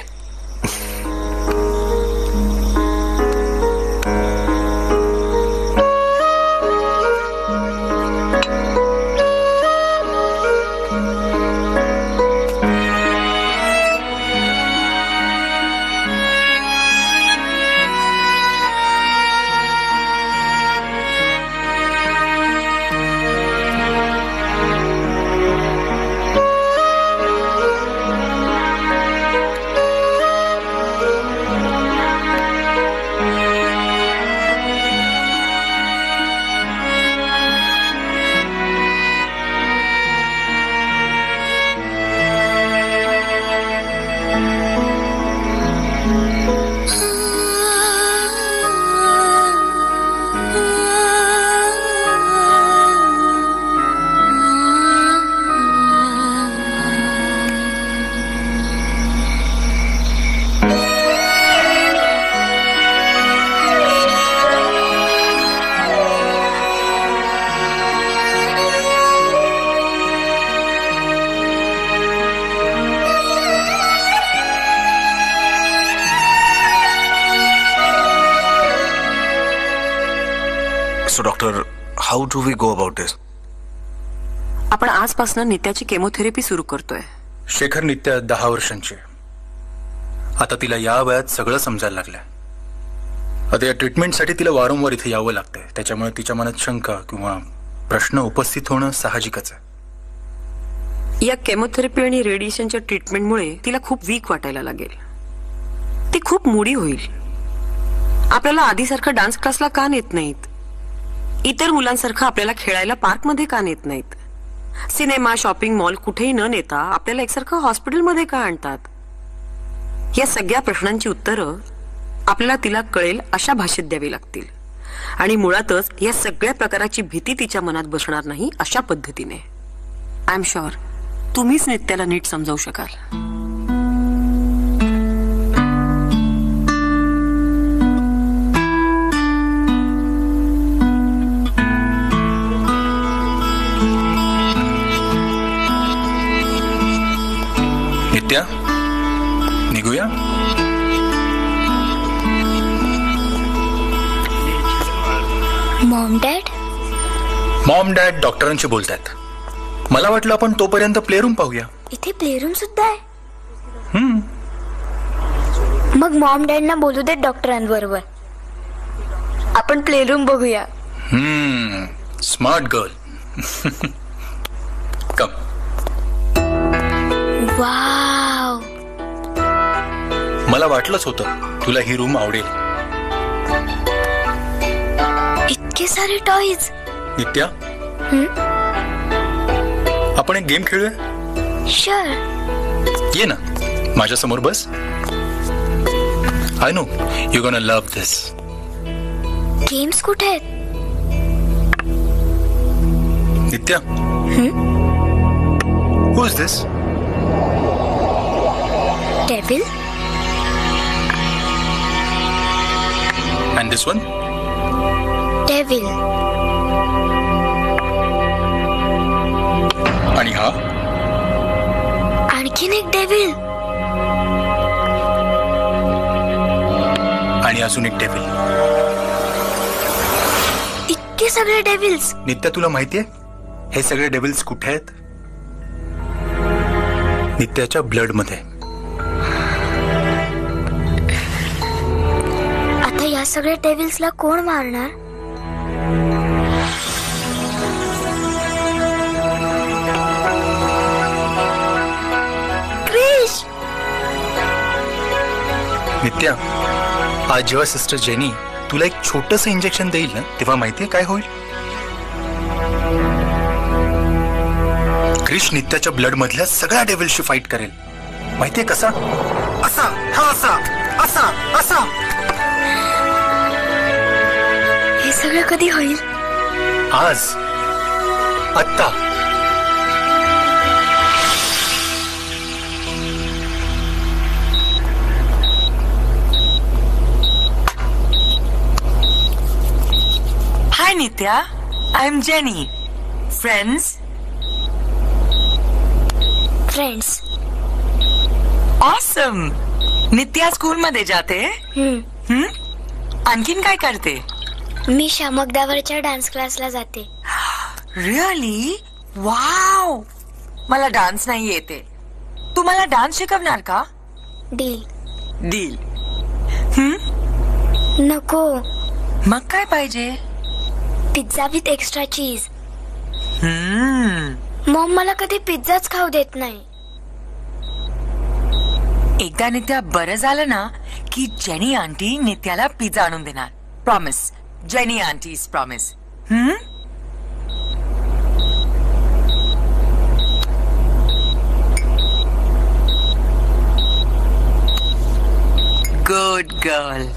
So doctor, how do we go about this? आपण आजपासून नित्याची chemotherapy सुरू करतोय. शेखर नित्या 10 वर्षांची. आता तिला या वयात सगळं समजायला लागलंय. आता या ट्रीटमेंटसाठी तिला वारंवार इथे यावं लागतंय. त्याच्यामुळे तिच्या मनात शंका किंवा प्रश्न उपस्थित होणं साहजिकच आहे. या केमोथेरपी आणि रेडिएशनच्या ट्रीटमेंटमुळे तिला खूप वीक वाटायला लागेल. ती खूप मुडी होईल. आपल्याला आधीसारखं डान्स क्लासला का नेत नाहीत? इतर मुलांसारखं आपल्याला खेळायला पार्कमध्ये का नेत नाहीत? सिनेमा, शॉपिंग मॉल कुठेही न नेता आपल्याला एकसारखं हॉस्पिटलमध्ये का आणतात? या सगळ्या प्रश्नांची उत्तरं आपल्याला तिला कळेल अशा भाषेत द्यावी लागतील. आणि मुळातच या सगळ्या प्रकाराची भीती तिच्या मनात बसणार नाही अशा पद्धतीने. आय एम शुअर तुम्हीच नित्याला नीट समजावू शकाल. नित्या, निघूया. मॉम डॅड डॉक्टरांशी बोलतात. मला वाटलं आपण तोपर्यंत प्लेरूम पाहूया. इथे प्लेरूम सुद्धा आहे? मग मॉम डॅडना बोलू देत डॉक्टरांबरोबर. आपण प्लेरूम बघूया. Smart girl. कम. वाव, मला वाटलंच होतं तुला ही रूम आवडेल. इतके सारे टॉयज. नित्या, आपण एक गेम खेळूया. शुअर. ये ना माझ्या समोर बस. I know you gonna love this. Games कुठे आहेत? Nitya, who is this? Devil. And this one? Devil. आणि हा? आणखीन एक डेव्हिल. आणि अजून एक डेव्हिल. इतके सगळे डेव्हिल्स. नित्या, तुला माहितीये हे सगळे डेव्हिल्स कुठे आहेत? नित्याच्या ब्लड मध्ये. आता या सगळ्या डेव्हिल्सला कोण मारणार? क्रिश. नित्या, आज जेव्हा सिस्टर जेनी तुला एक छोटस इंजेक्शन देईल ना, तेव्हा माहितीये काय होईल? क्रिश नित्याच्या ब्लड मधल्या सगळ्या डेव्हिल्सशी फाईट करेल. माहितीये कसा? असा, हा असा, असा, असा. हे सगळं कधी होईल? आज, आत्ता. Hi Nitya, I am Jenny. Friends? Friends. Awesome. Nitya school मध्ये जाते. आणखीन काय करते? मी शामकदावरच्या डान्स क्लासला जाते. रिअली? वाव. मला डान्स नाही येते. तू मला डान्स शिकवणार का? डील. डील. नको. मग काय पाहिजे? Pizza with extra cheese. Maugham मला कधी पिझ्झाच खाऊ देत नाही. एकदा नित्या बरं झालं ना की जेनी आंटी नित्याला पिझ्झा आणून देणार. Promise. Jenny aunties promise. Good girl.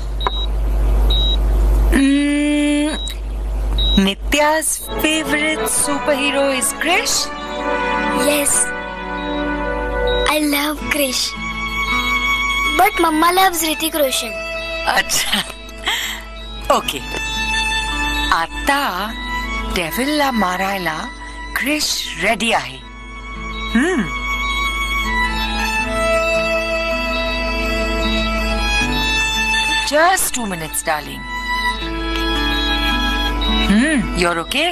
Nitya's favorite superhero is Krish? Yes. I love Krish. But Mama loves Hrithik Roshan. अच्छा. ओके. आता डेव्हिलला मारायला क्रिश रेडी आहे. Just 2 minutes, darling. You're okay?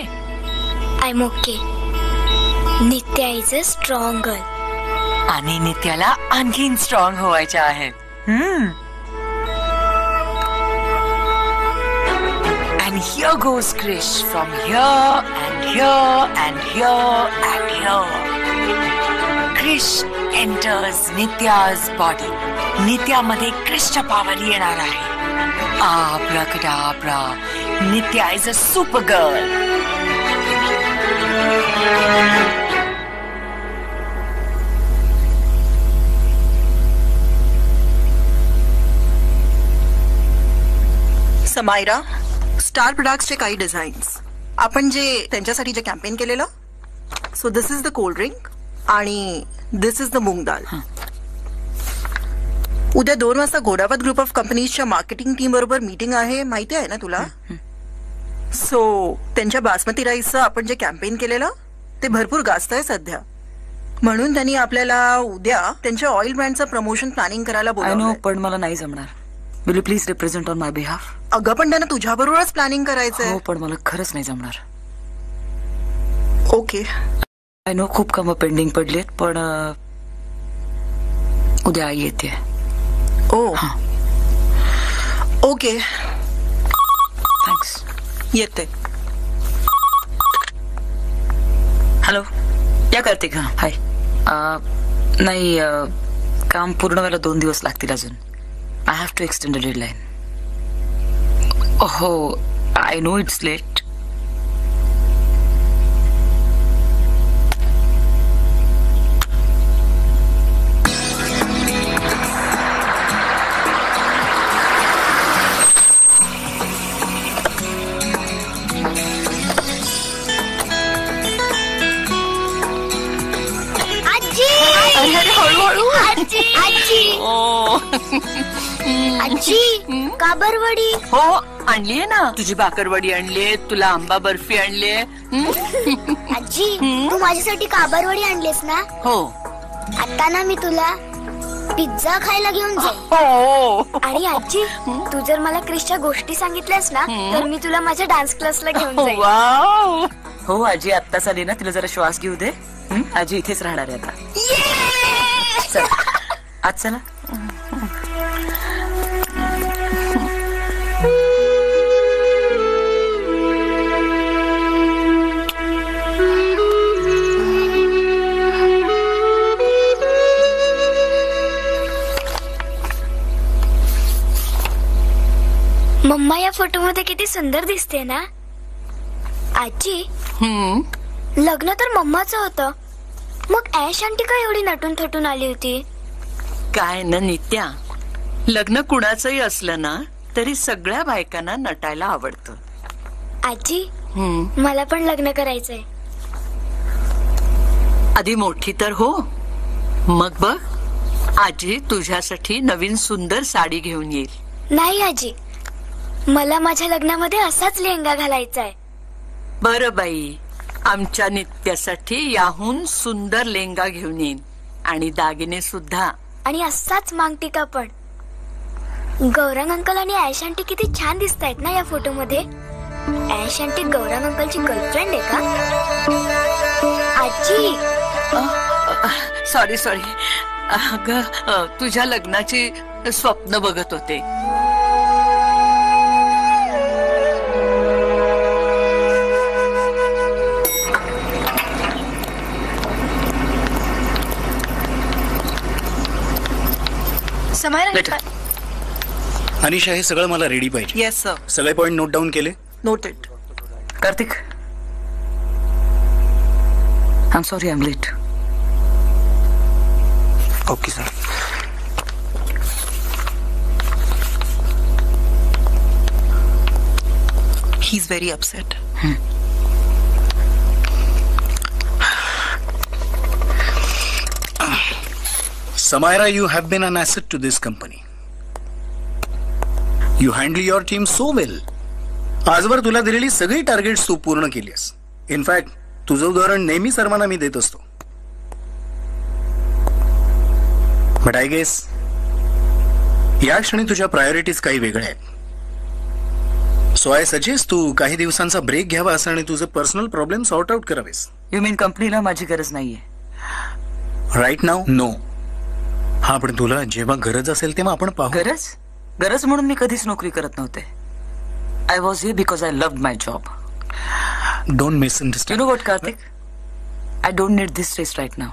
I'm okay. Nitya is a strong girl. आणि नित्याला आणखीन strong व्हायचे आहे. And here goes Krish from here and here and here and here. Krish enters Nitya's body. नित्यामध्ये क्रिशच्या power येणार आहे. Abracadabra. Nitya is a super girl. Samaira, star प्रोडक्ट्सचे काही डिझाईन्स आपण जे त्यांच्यासाठी जे कॅम्पेन केलेलं. So this is the cold drink आणि this is the moong dal. उद्या 2 वाजता घोडावत ग्रुप ऑफ कंपनीजच्या मार्केटिंग टीम बरोबर मीटिंग आहे, माहिती आहे ना तुला? सो त्यांच्या बासमती राईसचं आपण जे कॅम्पेन केलेलं ते भरपूर गाजत आहे सध्या, म्हणून त्यांनी आपल्याला उद्या त्यांच्या ऑइल ब्रँडचं प्रमोशन प्लॅनिंग करायला बोलावलं. पण मला नाही जमणार. Will you please represent on my behalf? अगं पण त्यांना तुझ्या बरोबरच प्लॅनिंग करायचंय. हो, पण मला खरंच नाही जमणार. ओके. आय नो खूप कामं पेंडिंग पडलीत, पण उद्या आई येते. ओ ओके. थँक्स. येते. हॅलो, या कार्तिक. हा, हाय. नाही, काम पूर्ण व्हायला 2 दिवस लागतील अजून. I have to extend the deadline. हो, आय नो इट्स लेट. आजी काबरवडी. हो, आणलीये ना. तुझी भाकरवडी आणलीये, तुला आंबा बर्फी आणलीये. आजी तू माझ्यासाठी काबरवडी आणलीस ना. हो. आता ना मी तुला पिझ्झा खायला घेऊन जाईन. हो. आणि आजी तू जर मला क्रिसच्या गोष्टी सांगितल्यास ना तर मी तुला माझ्या डान्स क्लासला घेऊन जाईन. वाव. हो, आजी आत्ताच आली ना, तिला जरा श्वास घेऊ दे. आजी इथेच राहणार आहे आता. चला, आज चला. मम्मा या फोटोमध्ये किती सुंदर दिसते ना. आजी लग्न तर मम्माचं होतं, मग ऐश आंटी का एवढी नटून थटून आली होती. काय ना नित्या, लग्न कुणाचंही असलं ना तरी सगळ्या बायकांना नटायला आवडतं. आजी मला पण लग्न करायचंय. आधी मोठी तर हो, मग बघ आजी तुझ्यासाठी नवीन सुंदर साडी घेऊन येईल. नाही आजी, मला माझ्या लग्नामध्ये असाच लेहंगा घालायचा आहे. बरं बाई, आमच्या नित्यासाठी याहून सुंदर लेहंगा घेऊन येईन आणि दागिने सुद्धा. आणि असाच मांगटिका पण. गौरांग अंकल आणि ऐश आंटी किती छान दिसत आहेत ना या फोटोमध्ये. ऐश आंटी गौरांग अंकलची गर्लफ्रेंड आहे का. आजी सॉरी. अगं, तुझ्या लग्नाची स्वप्न बघत होते. अनिशा, हे सगळं मला रेडी पाहिजे. Yes sir. सगळे पॉइंट नोट डाऊन केले. Noted. Kartik, I am sorry, I am late. Okay sir. He is very upset. Samaira, you have been an asset to this company. You handle your team so well. आजवर तुला दिलेली सगळी targets तू पूर्ण केलीस. In fact तुझं उदाहरण नेहमी सर्वांना मी देत असतो. बट आय गेस या क्षणी तुझ्या प्रायोरिटीज काही वेगळ्या आहेत. सो आय सजेस्ट तू काही दिवसांचा ब्रेक घ्यावास आणि तुझं पर्सनल प्रॉब्लेम सॉर्ट आउट करावेस. यू मीन कंपनीला माझी गरज नाहीये. Right now no. हा, पण तुला जेव्हा गरज असेल तेव्हा आपण पाहू. गरज म्हणून मी कधीच नोकरी करत नव्हते. I was here because I loved my job. Don't you misunderstand. Know what Kartik, I don't need this stress right now.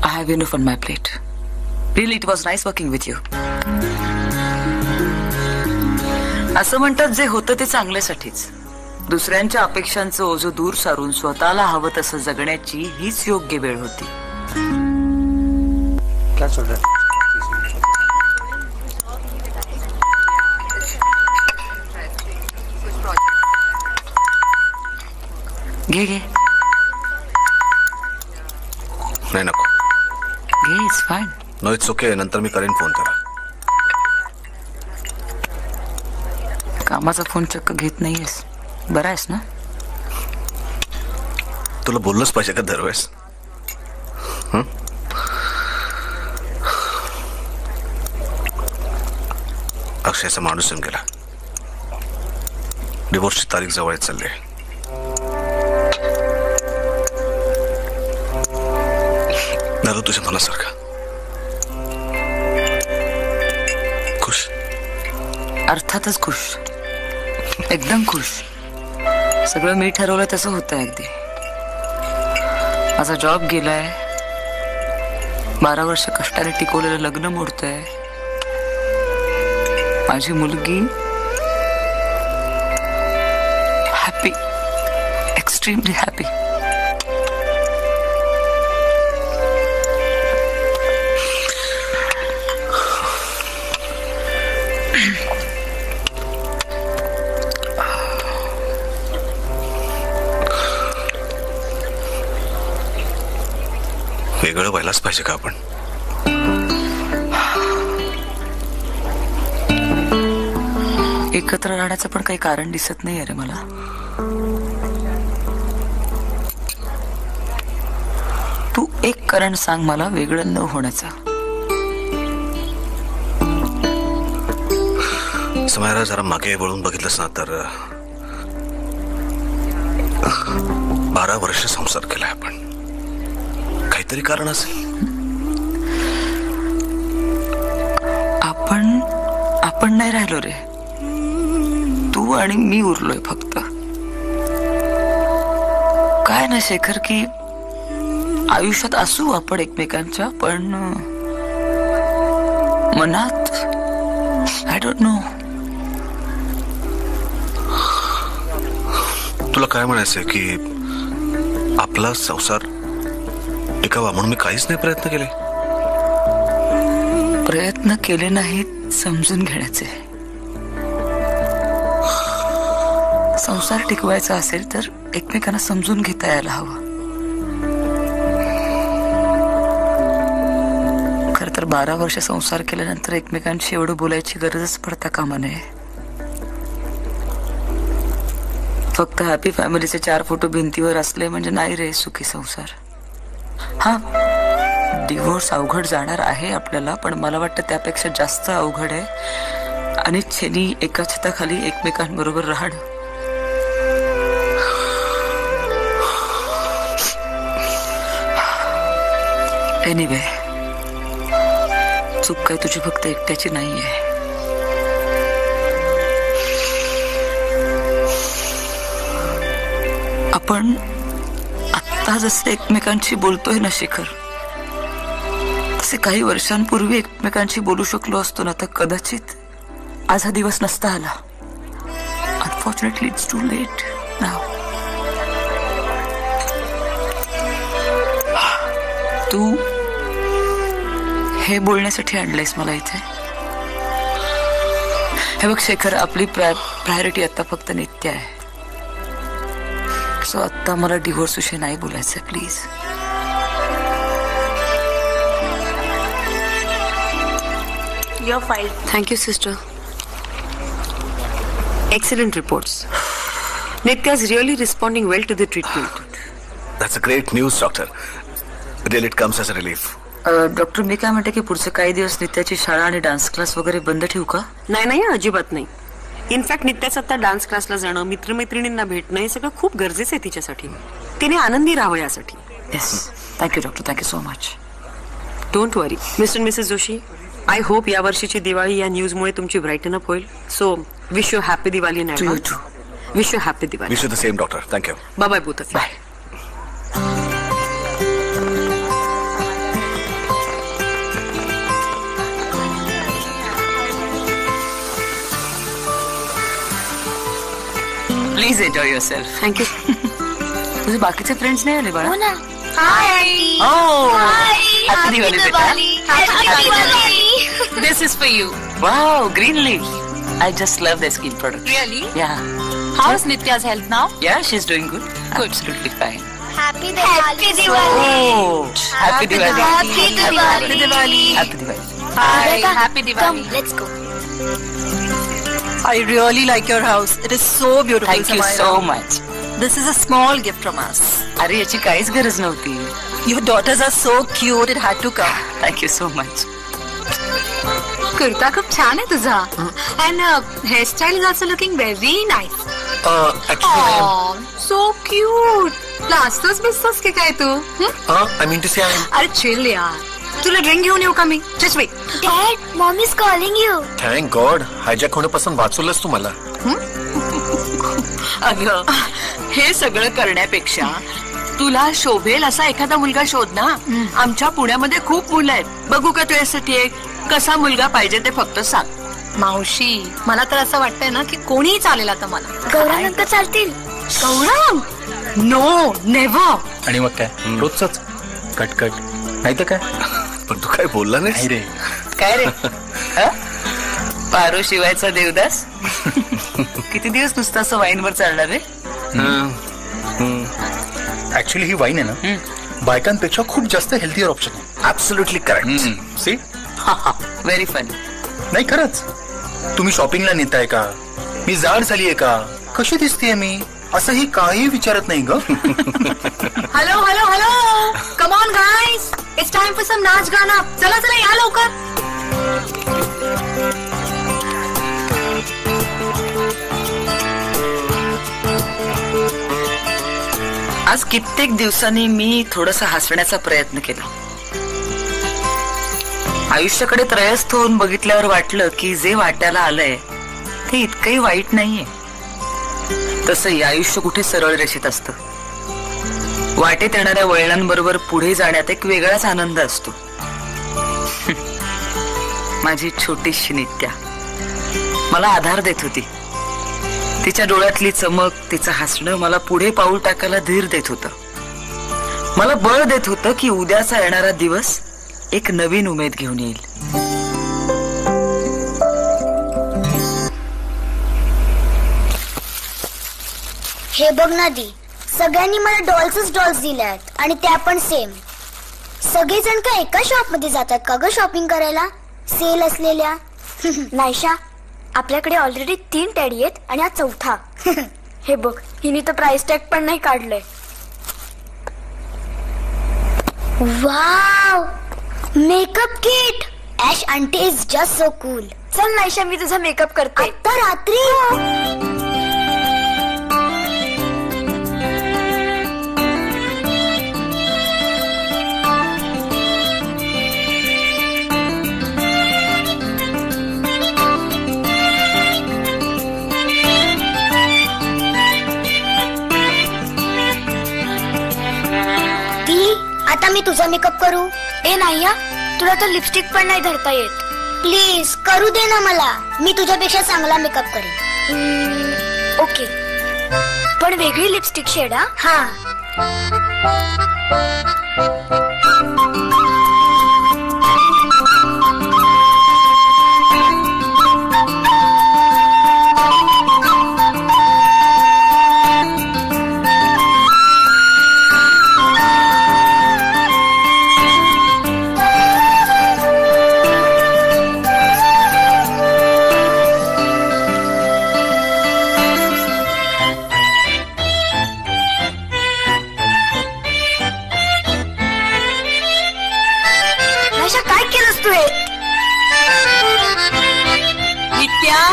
I have enough on my plate. Really it was nice working with you. असं म्हणतात, जे होतं ते चांगल्यासाठीच. दुसऱ्यांच्या अपेक्षांचं ओझं दूर सारून स्वतःला हवं तसं जगण्याची हीच योग्य वेळ होती. क्या चल रहा है? घे नाही, नको. घे, it's fine. No, it's okay. नंतर मी करेन फोन करा. कामाचा फोन चक्क घेत नाहीयेस. बरा आहेस ना. तुला बोललंच पाहिजे का दरवेळेस. अक्षयचा माणूस येऊन गेला. डिवोर्सची तारीख जवळ येत चालली. दादा, तुझ्या मनासारखा खुश. अर्थातच खुश. एकदम खुश. सगळं मी ठरवलं तसं होतं अगदी. माझा जॉब गेलाय, 12 वर्ष कष्टाने टिकवलेलं लग्न मोडतंय. माझी मुलगी हॅपी, एक्स्ट्रीमली हॅपी. वेगळं व्हायलाच पाहिजे का आपण? एकत्र राहण्याचं पण काही कारण दिसत नाही रे मला. तू एक कारण सांग मला वेगळं न होण्याचं. समायरा, जरा मागे वळून बघितलंस ना तर 12 वर्ष संसार केलाय आपण. काहीतरी कारण असेल. आपण नाही राहिलो रे, तू आणि मी उरलोय फक्त. काय ना शेखर की आयुष्यात असू आपण एकमेकांच्या, पण मनात आय डोंट नो. तुला काय म्हणायचंय की आपला संसार टिकावा म्हणून मी काहीच नाही प्रयत्न केले? प्रयत्न केले नाहीत समजून घेण्याचे. संसार टिकवायचा असेल तर एकमेकांना समजून घेता यायला हवं. खर तर 12 वर्ष संसार केल्यानंतर एकमेकांशी एवढं बोलायची गरजच पडता कामा नये. फक्त हॅपी फॅमिलीचे 4 फोटो भिंतीवर असले म्हणजे नाही रे सुखी संसार. हा, डिव्होर्स अवघड जाणार आहे आपल्याला, पण मला वाटतं त्यापेक्षा जास्त अवघड आहे अनिच्छेनी एका छताखाली एकमेकांबरोबर राहणं. एनिवे, चूक काय तुझी फक्त एकट्याची नाहीये. आपण आता जसे एकमेकांशी बोलतोय ना शेखर, तसे काही वर्षांपूर्वी एकमेकांशी बोलू शकलो असतो ना तर कदाचित आज हा दिवस नसता आला. अनफॉर्च्युनेटली इट्स टू लेट नाव. तू हे बोलण्यासाठी आणलंयस मला इथे. हे बघ शेखर, आपली प्रायोरिटी आता फक्त नित्य आहे. सो आता मला डिव्होर्स विषयी नाही बोलायचं please. Your file. Thank you, sister. Excellent reports. Nitya is really responding well to the treatment. That's a great news, doctor. Really, it comes as a relief. Doctor, मी काय म्हणते की पुढचे काही दिवस नित्याची शाळा आणि डान्स क्लास वगैरे बंद ठेवू का? नाही, अजिबात नाही. इनफॅक्ट नित्याचं आता डान्स क्लासला जाणं, मित्रमैत्रिणींना भेटणं हे सगळं खूप गरजेचं आहे तिच्यासाठी. तिने आनंदी राहावं यासाठी. Yes, thank you doctor, thank you so much. Don't worry. Mister missus Joshi, I hope या वर्षीची दिवाळी या न्यूजमुळे तुमची ब्राईटन अप होईल. So wish you happy Diwali in advance. Wish you happy Diwali. Wish you the same doctor. Thank you. Bye bye both of you. Bye. Please enjoy yourself. Thank you. तुझे बाकीचे friends नाही आले बाळा? हो ना. हाय. हॅपी दिवाळी बेटा. This is for you. Wow, green leaf. I just love their skin product. Really? Yeah. How's Nitya's health now? Yeah, she's doing good. Good. Absolutely fine. Happy Diwali. Oh, happy Diwali. Happy Diwali. Happy Diwali. Hi. Happy Diwali. Come, let's go. I really like your house. It is so beautiful. Thank you Samaya. so much. This is a small gift from us. अरे याची काहीच गरज नव्हती. Your daughters are so cute. It had to come. Thank you so much. Kurta खूप छान आहे तुझा. And hairstyle is also looking very nice. Actually, So cute. लाजतोस बिसतोस की काय तू? I mean to say, अरे chill यार. तुला ड्रिंक घेऊन येऊ का मी? Just wait. Dad, mom is calling you. thank God, hijack होण्यापासून वाचवलंस तू मला. अगं हे सगळं करण्यापेक्षा तुला शोभेल असा एखादा मुलगा शोध ना. आमच्या पुण्यामध्ये खूप मुलं आहेत. बघू का तुझ्यासाठी एक कसा मुलगा पाहिजे ते फक्त सांग. मावशी मला तर असं वाटतंय ना की कोणीही चालेल आता मला. गौरानंतर चालतील. गौरव नो नेव्हर. आणि मग काय रोजच कटकट नाही तर काय. पण तू काय बोलला नाही रे. काय रे पारो शिवायचा देवदास. किती दिवस नुसतं असं वाईनवर चालणार रे. ऍक्च्युली ही वाईन आहे ना बायकांपेक्षा खूप जास्त हेल्थीयर ऑप्शन आहे. Absolutely correct. See very funny. नाही खरंच. तुम्ही शॉपिंगला नेताय का, मी जाड झालीये का, कशी दिसतेय मी, असंही काही विचारत नाही ग. Hello hello hello come on guys it's time for some naach gaana. चला चला या लवकर. आज कित्येक दिवसांनी मी थोडस हसण्याचा प्रयत्न केला. आयुष्याकडे त्रयस्थ होऊन बघितल्यावर वाटलं की जे वाट्याला आलंय ते इतकंही वाईट नाहीये. तसंही आयुष्य कुठे सरळ रेषेत असतं. वाटेत येणाऱ्या वळणांबरोबर पुढे जाण्यात एक वेगळाच आनंद असतो. माझी छोटीशी नित्या मला आधार देत होती. तिच्या डोळ्यातली चमक, तिचं हसणं मला पुढे पाऊल टाकायला धीर देत होतं. मला बळ देत होतं की उद्याचा येणारा दिवस एक नवीन उमेद घेऊन येईल. हे बघ ना दी, सगळ्यांनी मला डॉल्स दिल्यात आणि त्या पण सेम. सगळेजण का एका शॉप मध्ये जातात का ग शॉपिंग करायला, सेल असलेल्या. नायशा, आपल्याकडे ऑलरेडी 3 टॅडी आहेत आणि हा 4था. हे बघ हिने तर प्राइस टॅग पण नाही काढलंय. Wow, makeup kit. Ash aunty is just so cool. चल नायशा, मी तुझा मेकअप करते. आता रात्री. आता मी तुझा मेकअप करू? ए नाही, तुला तर लिपस्टिक पण नाही धरता येत. प्लीज करू दे ना मला. मी तुझ्यापेक्षा चांगला मेकअप करेन. ओके, पण वेगळी लिपस्टिक शेड. हा.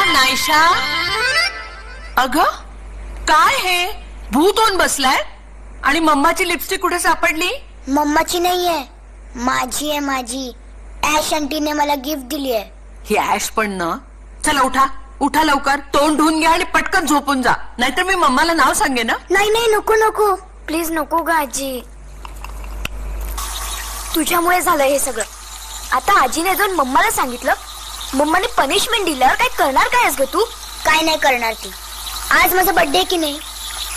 नायशा, अगं काय हे भूत होऊन बसलाय आणि मम्माची लिपस्टिक कुठे सापडली? मम्माची नाहीये, माझी आहे. माझी ऍश आंटीने मला गिफ्ट दिली आहे. ही ऍश पण ना. चला उठा उठा लवकर, तोंड धुवून घ्या आणि पटकन झोपून जा, नाहीतर मी मम्माला नाव सांगेन. नाही नाही, नको नको, प्लीज नको ग आजी. तुझ्यामुळे झालंय हे सगळं. आता आजीने जाऊन मम्माला सांगितलं, मम्माने पनिशमेंट दिल्यावर काय करणार काय ग तू? काय नाही करणार ती. आज माझा बर्थडे की नाही,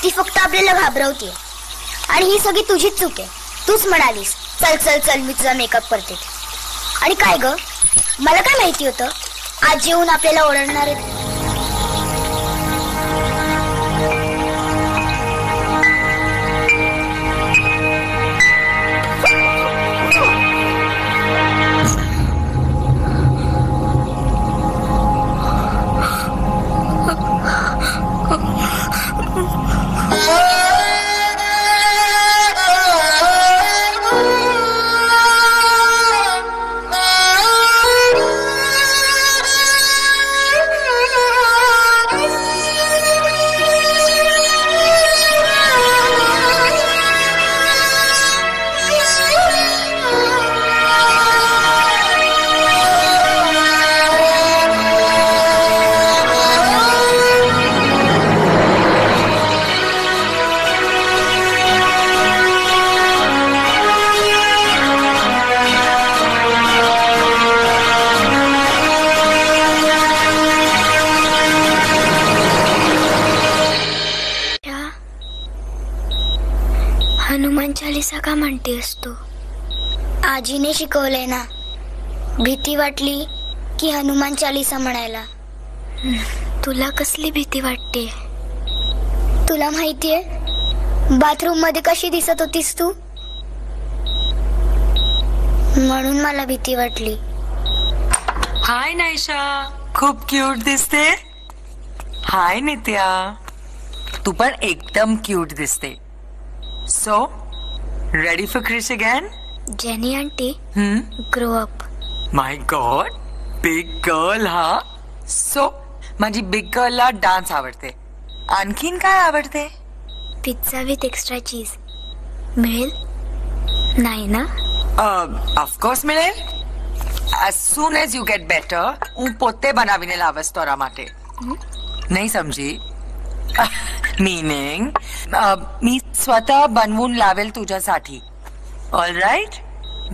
ती फक्त आपल्याला घाबरवते आणि ही सगळी तुझीच चूक आहे. तूच म्हणालीस चल चल चल मी तुझा मेकअप करते. आणि काय ग, मला काय माहिती होतं आज येऊन आपल्याला ओरडणार आहे. हनुमान चालीसा का म्हणतेस तू? आजीने शिकवलंय ना, भीती वाटली की हनुमान चालीसा म्हणायला. तुला कसली भीती वाटते? तुला माहितीये बाथरूम मध्ये कशी दिसत होतीस तू? म्हणून मला भीती वाटली. हाय नायशा, खूप क्यूट दिसते. हाय नित्या, तू पण एकदम क्यूट दिसते. So ready for Krish again? Jenny aunty, grow up. My God, big girl हा. सो माझी बिग गर्लला डान्स आवडते. आणखीन काय आवडते? पिझ्झा विथ एक्स्ट्रा चीज मिळेल? नाही ना? Of course મિલેલ. as soon as you get better હું પોતે બનાવીને લાવસ તારા માટે. નહીં સમજી? मीनिंग मी स्वतः बनवून लावेल तुझ्यासाठी. All right?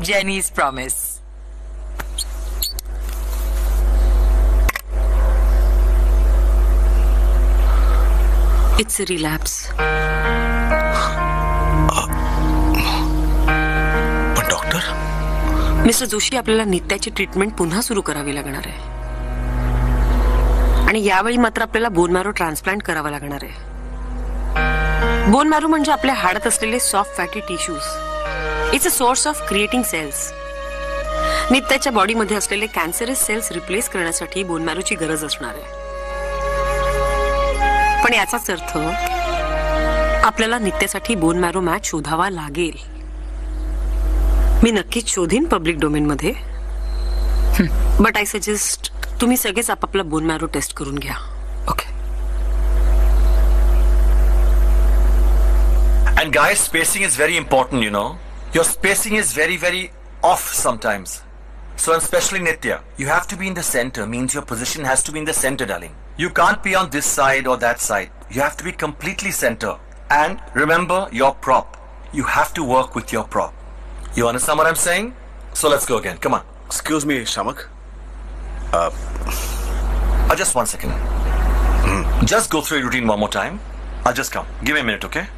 Jenny's promise. It's a relapse. पण डॉक्टर, मिस्टर जोशी, आपल्याला नित्याची ट्रीटमेंट पुन्हा सुरू करावी लागणार आहे. आणि यावेळी मात्र आपल्याला बोन मॅरो ट्रान्सप्लांट करावा लागणार आहे. बोन मॅरो म्हणजे आपल्या हाडात असलेले soft fatty tissues. It's a source of creating cells. नित्याच्या बॉडीमध्ये असलेले कॅन्सरस सेल्स रिप्लेस करण्यासाठी बोन मॅरोची गरज असणार आहे. पण याचाच अर्थ आपल्याला नित्यासाठी बोन मॅरो मॅच शोधावा लागेल. मी नक्कीच शोधीन पब्लिक डोमेन मध्ये. बट आय सजेस्ट तुम्ही सगळेच आपापला बोन मॅरो टेस्ट करून घ्या. Okay? And guys, spacing is very important, you know. Your spacing is very, very off sometimes. So especially Nitya, you have to be in the center, means your position has to be in the center, darling. You can't be on this side or that side. You have to be completely center. And remember your prop. You have to work with your prop. You understand what I'm saying? So let's go again. Come on. Excuse me, Shamak. Just 1 second. Just go through your routine one more time. I'll just come. Give me a minute, okay?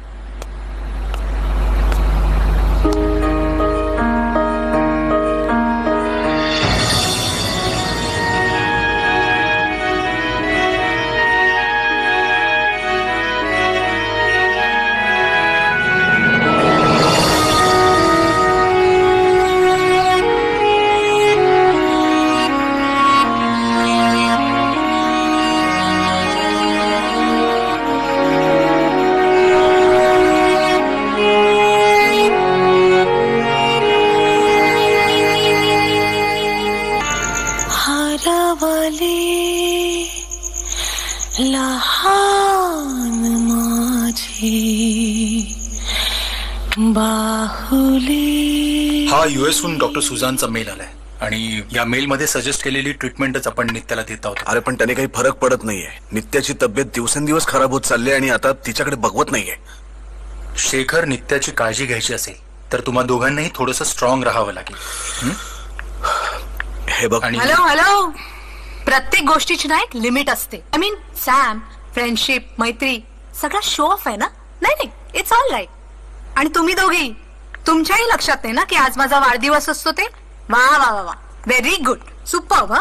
हा युएसहून doctor सुझानचा mail आलाय आणि या mail मध्ये suggest केलेली ट्रीटमेंटच आपण नित्याला देत आहोत. अरे पण त्याने काही फरक पडत नाहीये. नित्याची तब्येत दिवसेंदिवस खराब होत चालली आणि आता तिच्याकडे बघवत नाहीये. शेखर, नित्याची काळजी घ्यायची असेल तर तुम्हा दोघांनाही थोडंसं स्ट्रॉंग राहावं लागेल. हे बघ. हॅलो हॅलो, प्रत्येक गोष्टीची ना एक लिमिट असते. आय मीन सॅम, फ्रेंडशिप, मैत्री सगळा शो ऑफ आहे ना? नाही, इट्स ऑल राईट. आणि तुम्ही दोघी, तुमच्याही लक्षात नाही ना की आज माझा वाढदिवस असतो ते? वा वा वा वा, व्हेरी गुड, सुपर.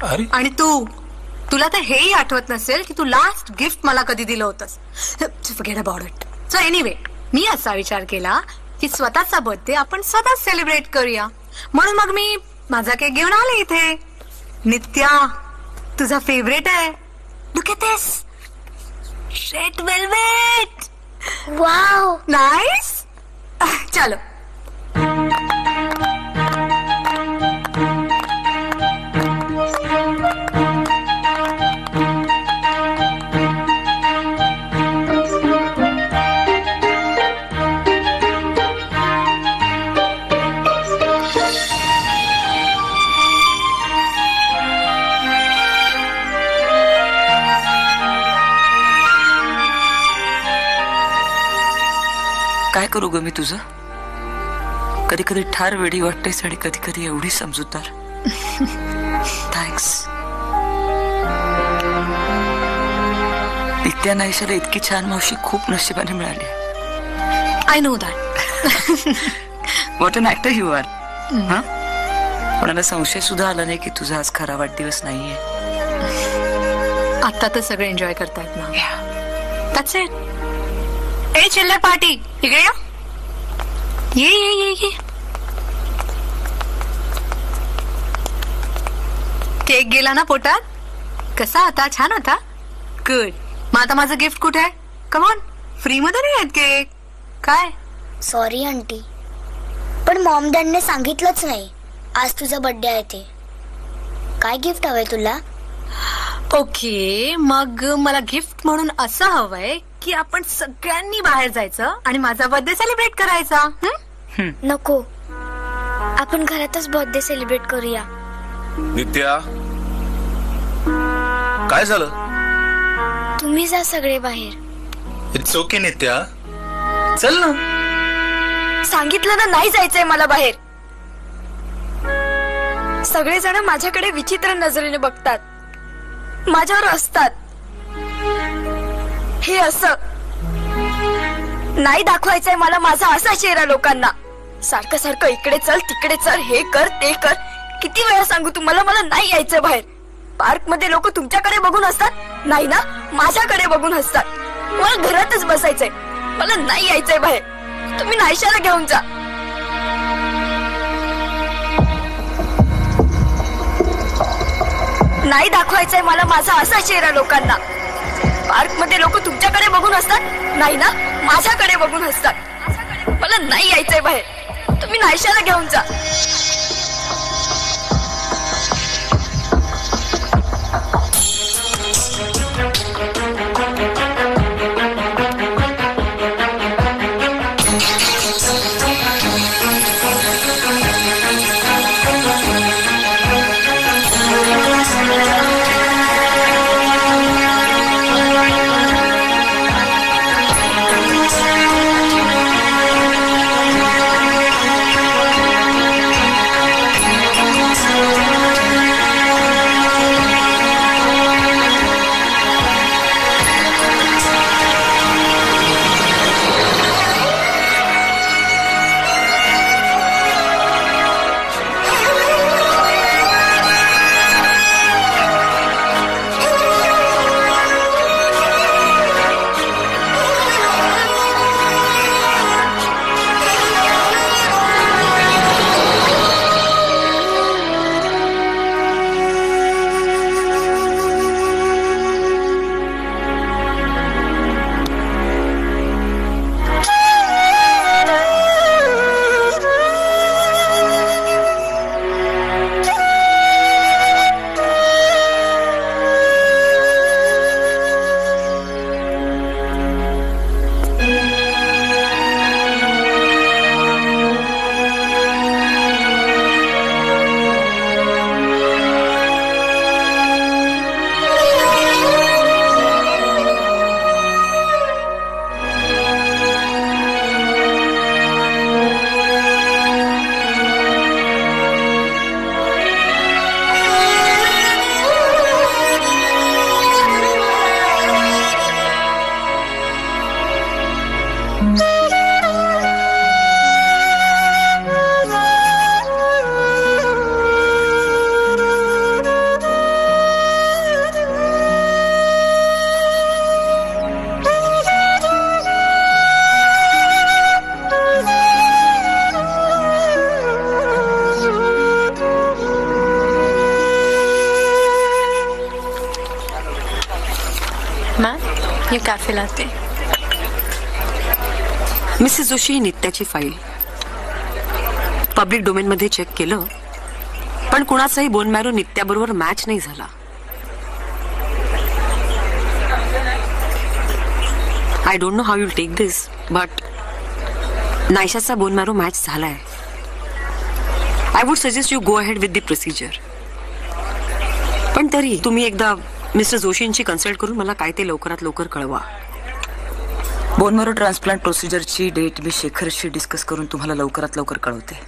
हा, आणि तुला तर हेही आठवत नसेल की तू लास्ट गिफ्ट मला कधी दिलं होतंस. Forget about it. So anyway, मी असा विचार केला की स्वतःचा बर्थडे आपण स्वतःच सेलिब्रेट करूया. म्हणून मग मी माझा केक घेऊन आले इथे. नित्या, तुझा फेवरेट आहे. Look at this, red velvet. Wow, nice. चलो. काय करू ग मी तुझं? कधी कधी ठार वेडी वाटतेस आणि कधी कधी एवढी समजूतदार. थँक्स. नित्या नायशाला इतकी छान मावशी खूप नशिबाने मिळाली. I know that. What an actor you are. कोणाला संशय सुद्धा आला नाही की तुझा आज खरा वाढदिवस नाहीये. आता तर सगळे एन्जॉय करतायत ना. That's it. ए चिल्लर पार्टी इकडे या. ये केक गेला ना पोटात. कसा होता? छान होता. गुड. मग आता माझं गिफ्ट कुठे आहे? कमॉन, फ्री मध्ये नाही आहेत केक. काय? सॉरी आंटी, पण मॉम डॅडने सांगितलंच नाही आज तुझा बर्थडे आहे ते. काय गिफ्ट हवंय तुला? ओके, मग मला गिफ्ट म्हणून असं हवंय की आपण सगळ्यांनी बाहेर जायचं आणि माझा बर्थडे सेलिब्रेट करायचा. नको, आपण घरातच बर्थडे सेलिब्रेट करूया. नित्या, काय झालं? तुम्ही जा सगळे बाहेर. इट्स ओके नित्या, चल ना. सांगितलं ना नाही जायचंय मला बाहेर. सगळेजण माझ्याकडे विचित्र नजरेने बघतात, माझ्यावर असतात. हे असं नाही दाखवायचंय मला माझा असा चेहरा लोकांना. सारखं सारखं इकडे चल तिकडे चल, हे कर ते कर. किती वेळा सांगू तुम्हाला मला नाही यायचं बाहेर. पार्क मध्ये लोक तुमच्याकडे बघून असतात, नाही ना माझ्याकडे बघून असतात. मला घरातच बसायचंय, मला नाही यायचंय बाहेर. तुम्ही नायशाला घेऊन जा. नाही दाखवायचंय मला माझा असा चेहरा लोकांना. पार्क मध्ये लोक तुमच्याकडे बघून असतात, नाही ना माझ्याकडे बघून असतात. मला नाही यायचंय बाहेर. तुम्ही नायशाला घेऊन जा. ये कॅफे लाते. मिसेस जोशी ही नित्याची फाईल पब्लिक डोमेन मध्ये चेक केलं, पण कुणाचाही बोन मॅरो नित्याबरोबर मॅच नाही झाला. I don't know how you take this, but नायशाचा बोन मॅरो मॅच झालाय. I would suggest you go ahead with the procedure. पण तरी तुम्ही एकदा मिस्टर जोशींची कन्सल्ट करून मला काय ते लवकरात लवकर कळवा. बोन मॅरो ट्रान्सप्लांट प्रोसिजरची डेट मी शेखरशी डिस्कस करून तुम्हाला लवकरात लवकर कळवते.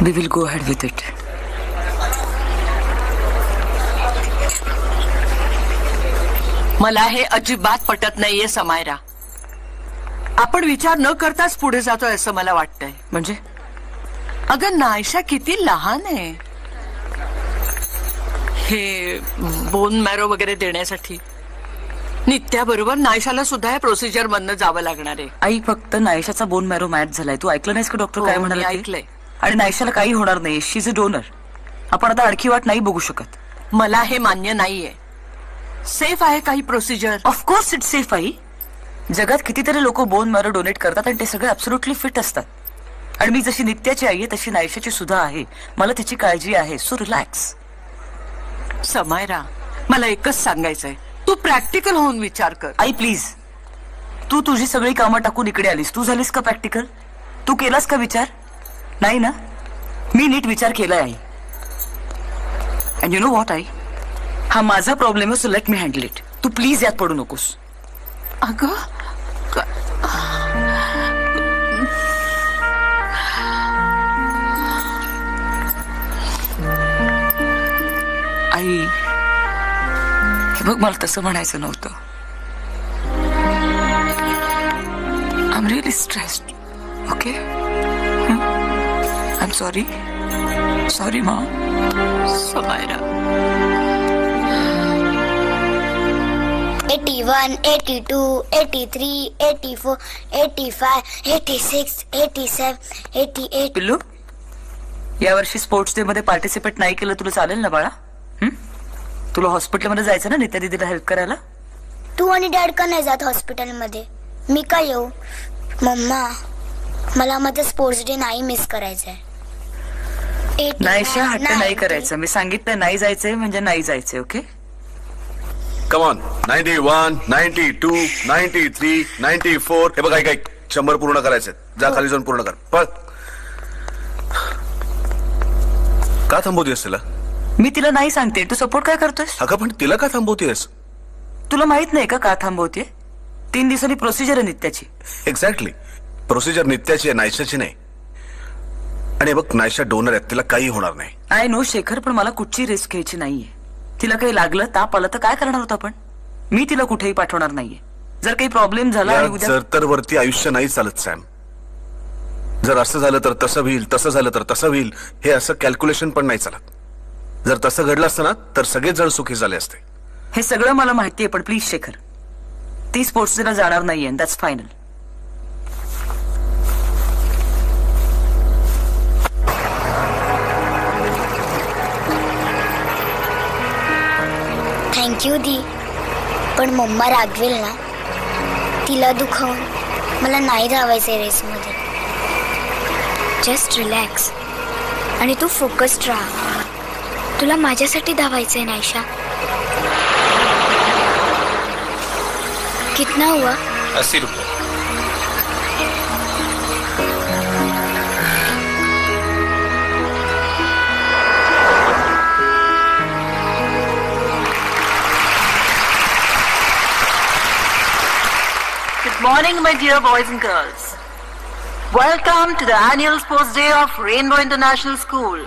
We will go ahead with it. मला हे अजिबात पटत नाहीये समायरा. आपण विचार न करताच पुढे जातोय असं मला वाटतंय. म्हणजे अगं नायशा किती लहान आहे हे बोन मॅरो वगैरे देण्यासाठी. नित्याबरोबर नायशाला सुद्धा या प्रोसिजर मधनं जावं लागणार आहे. आई फक्त नायशाचा बोन मॅरो मॅच झालाय. तू ऐकलं नाहीस का डॉक्टर काय हो, म्हणाले मी ते? ऐकलंय. आणि नायशाला काही होणार नाही. शी इज अ डोनर. आपण आता आणखी वाट नाही बघू शकत. मला हे मान्य नाहीये. सेफ आहे काही procedure? Of course it's safe I. जगात कितीतरी लोक बोन मॅरो डोनेट करतात आणि ते सगळे ऍब्सोल्युटली फिट असतात. आणि मी जशी नित्याची आई आहे तशी नायशाची सुद्धा आहे. मला त्याची काळजी आहे. So relax. समायरा, मला एकच सांगायचंय, तू प्रॅक्टिकल होऊन विचार कर. आई प्लीज, तू तुझी सगळी कामं टाकून इकडे आलीस. तू झालीस का प्रॅक्टिकल? तू केलास का विचार? नाही ना. मी नीट विचार केलाय आई. अँड यू नो व्हॉट आई, हा माझा प्रॉब्लेम आहे. So let me handle it. तू प्लीज यात पडू नकोस. अगं आई, हे बघ, मला तसं म्हणायचं नव्हतं. I am really stressed. Okay, I am sorry. Sorry मा. समायरा. 81, 82, 83, 84, 85, 86, 87, 88. पिल्लू, यावर्षी स्पोर्ट्स डे मध्ये पार्टिसिपेट नाही केलं तुला चालेल ना बाळा? तुला हॉस्पिटलमध्ये जायचं ना नित्या दीदीला हेल्प करायला? तू आणि डॅड का नाही जात हॉस्पिटलमध्ये? मी का येऊ? मम्मा, मला माझा स्पोर्ट्स डे नाही मिस करायचंय. नाहीशा, हट्ट नाही करायचं. मी सांगितलं नाही जायचंय म्हणजे नाही जायचंय. Okay, come on. 91, 92, 93, 94. हे बघ, ऐक 100 पूर्ण करायचे. जा खाली जाऊन पूर्ण कर. पळ. का थांबवतेस तिला? मी तिला नाही सांगते. तू सपोर्ट काय करतोयस? अगं पण तिला का थांबवतेस? तुला माहित नाही का थांबवते? 3 दिवसांनी प्रोसिजर आहे नित्याची. एक्झॅक्टली. प्रोसिजर नित्याची आहे, नायशाची नाही. आणि बघ, नायशा डोनर आहेत, तिला काही होणार नाही. आय नो शेखर, पण मला कुठची रिस्क घ्यायची नाहीये. तिला काही लागलं, ताप आला तर काय करणार होतं आपण? मी तिला कुठेही पाठवणार नाहीये. जर काही प्रॉब्लेम झाला आणि उद्या जर तर वरती आयुष्य नाही चालत सॅम. जर असं झालं तर तसं होईल, तसं झालं तर तसं होईल, हे असं कॅल्क्युलेशन पण नाही चालत. जर तसं घडलं असतं ना तर सगळेच जण सुखी झाले असते. हे सगळं मला माहितीये, पण प्लीज शेखर, ती स्पोर्ट्स डेला जाणार नाहीये. That's final. थँक्यू दी. पण मम्मा रागवेल ना. तिला दुखावून मला नाही धावायचंय रेसमध्ये. जस्ट रिलॅक्स आणि तू फोकस्ड राहा. तुला माझ्यासाठी धावायचंय नायशा. कितना हुआ? 80 रुपये. Good morning, my dear boys and girls. Welcome to the annual sports day of Rainbow International School.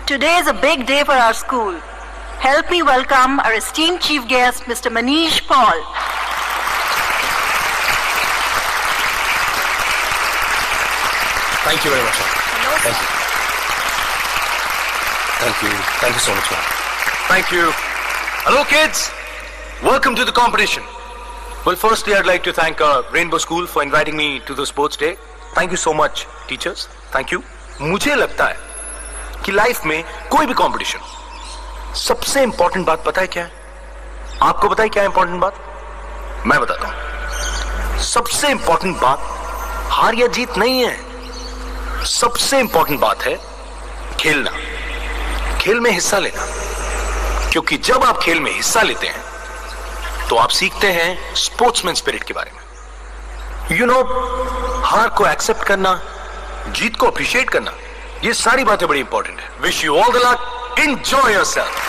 Today is a big day for our school. Help me welcome our esteemed chief guest, Mr. Manish Paul. Thank you very much. Thank you. Thank you. Thank you so much, ma'am. Thank you. Hello, kids. Welcome to the competition. Well, firstly, I'd like to thank Rainbow School for inviting me to the sports day. Thank you so much, teachers. Thank you. मुझे लगता है कि life में कोई भी competition, सबसे important बात पता है क्या है? आपको पता है क्या है इंपॉर्टेंट बात? मैं बताता हूं. सबसे इंपॉर्टेंट बात हार या जीत नहीं है. सबसे इंपॉर्टेंट बात है खेलना, खेल में हिस्सा लेना. क्योंकि जब आप खेल में हिस्सा लेते हैं तो आप सीखते हैं स्पोर्ट्समैन स्पिरिट के बारे में. यू नो, हार को एक्सेप्ट करना, जीत को अप्रिशिएट करना, ये सारी बातें बड़ी इंपॉर्टेंट है. Wish you all the luck. Enjoy yourself.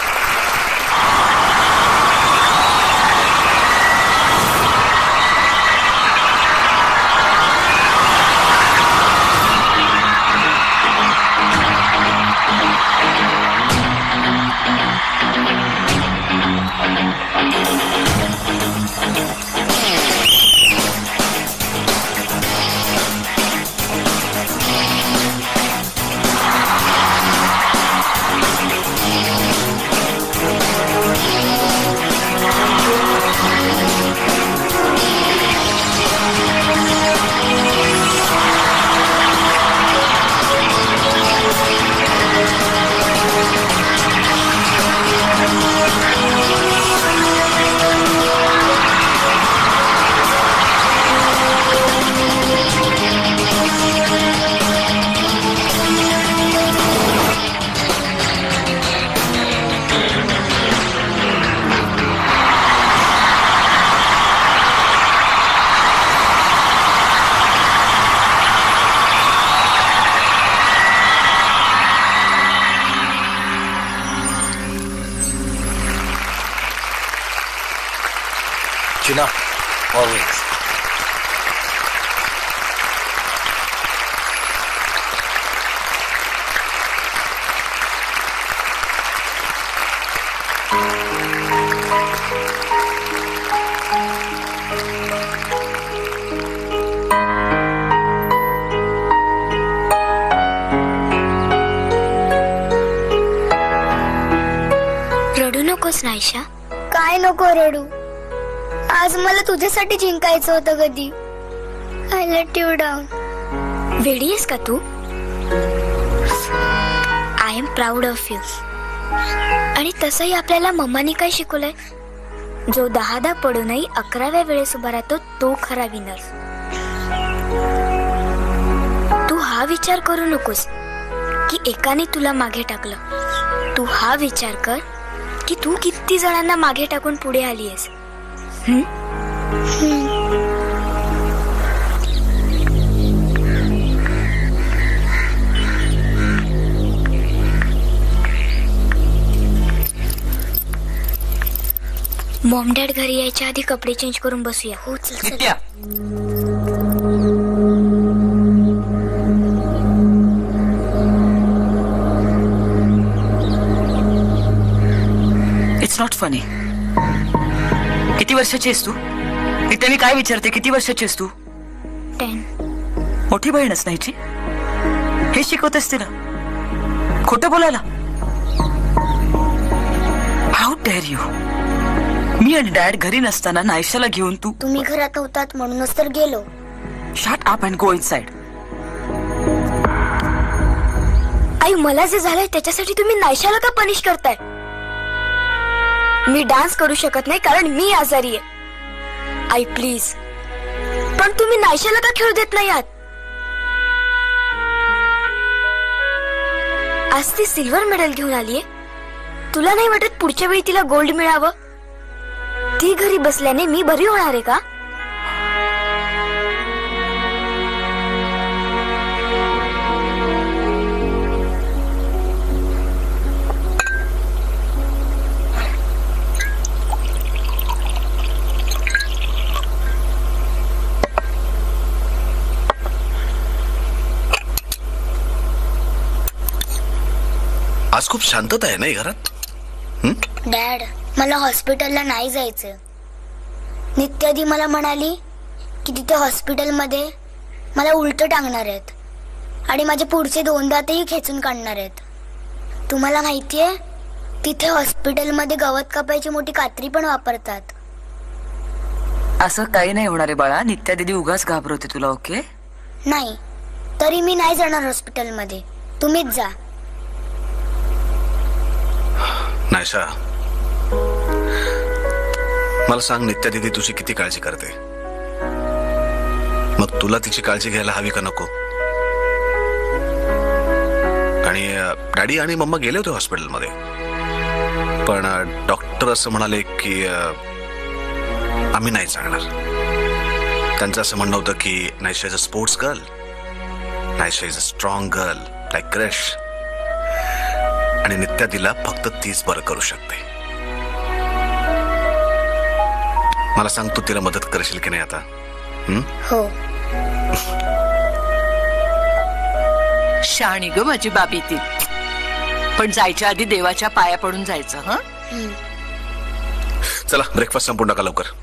Always. रडू नकोस नायशा. काय नको रडू. आज मला तुझ्यासाठी जिंकायचं होतं कधी. I let you down. वेडी आहेस का तू? I am proud of you. आणि तसंही आपल्याला मम्मानी काय शिकवलंय? जो 10 पडूनही 11व्या वेळेस उभा राहतो तो खरा विनर. तू हा विचार करू नकोस की एकाने तुला मागे टाकलं. तू हा विचार कर की तू किती जणांना मागे टाकून पुढे आली आहेस. मॉम डॅड घरी यायच्या आधी कपडे चेंज करून बसूया. हो चल चल. It's not funny. किती वर्षाची आहेस तू? इथे मी काय विचारते, किती वर्षाची आहेस तू? 10. मोठी बहीणच नाहीची. हे शिकवतेस तिला खोटं बोलायला? How dare you. मी आणि डॅड घरी नसताना नायशाला घेऊन तुम्ही घरात नव्हतात म्हणूनच तर गेलो. Shut up and go inside. आई, मला जे झालंय त्याच्यासाठी तुम्ही नायशाला का पनिश करताय? मी डान्स करू शकत नाही कारण मी आजारी आहे. आई प्लीज. पण तुम्ही नायशाला का खेळू देत नाही आहात? आज ती सिल्वर मेडल घेऊन आलीये. तुला नाही वाटत पुढच्या वेळी तिला गोल्ड मिळावं? ती घरी बसल्याने मी बरी होणार आहे का? आज खूप शांतता आहे नाही घरात? डॅड, मला हॉस्पिटलला नाही जायचं. नित्यादी मला म्हणाली की तिथे हॉस्पिटलमध्ये मला उलट टांगणार आहेत आणि माझे पुढचे 2 दातही खेचून काढणार आहेत. तुम्हाला माहितीये, तिथे हॉस्पिटलमध्ये गवत कापायची मोठी कात्री पण वापरतात. असं काही नाही होणार आहे बाळा. नित्या दिदी उगाच घाबरवते तुला. ओके? नाही, तरी मी नाही जाणार हॉस्पिटलमध्ये. तुम्हीच जा. नायशा, मला सांग, नित्या दिदी तुझी किती काळजी करते? मग तुला तिची काळजी घ्यायला हवी का नको? आणि डॅडी आणि मम्मा गेले होते हॉस्पिटलमध्ये, पण डॉक्टर असं म्हणाले की आम्ही नाही सांगणार. त्यांचं असं म्हणणं होतं की Naisha is a sports girl. Naisha is a strong girl like Krish. आणि नित्या तिला फक्त तीच बरं करू शकते. मला सांग, तू तिला मदत करशील की नाही आता? हो. शाणी ग माझी बाबी ती. पण जायच्या आधी देवाच्या पाया पडून जायचं. हं? चला, ब्रेकफास्ट संपून टाका लवकर.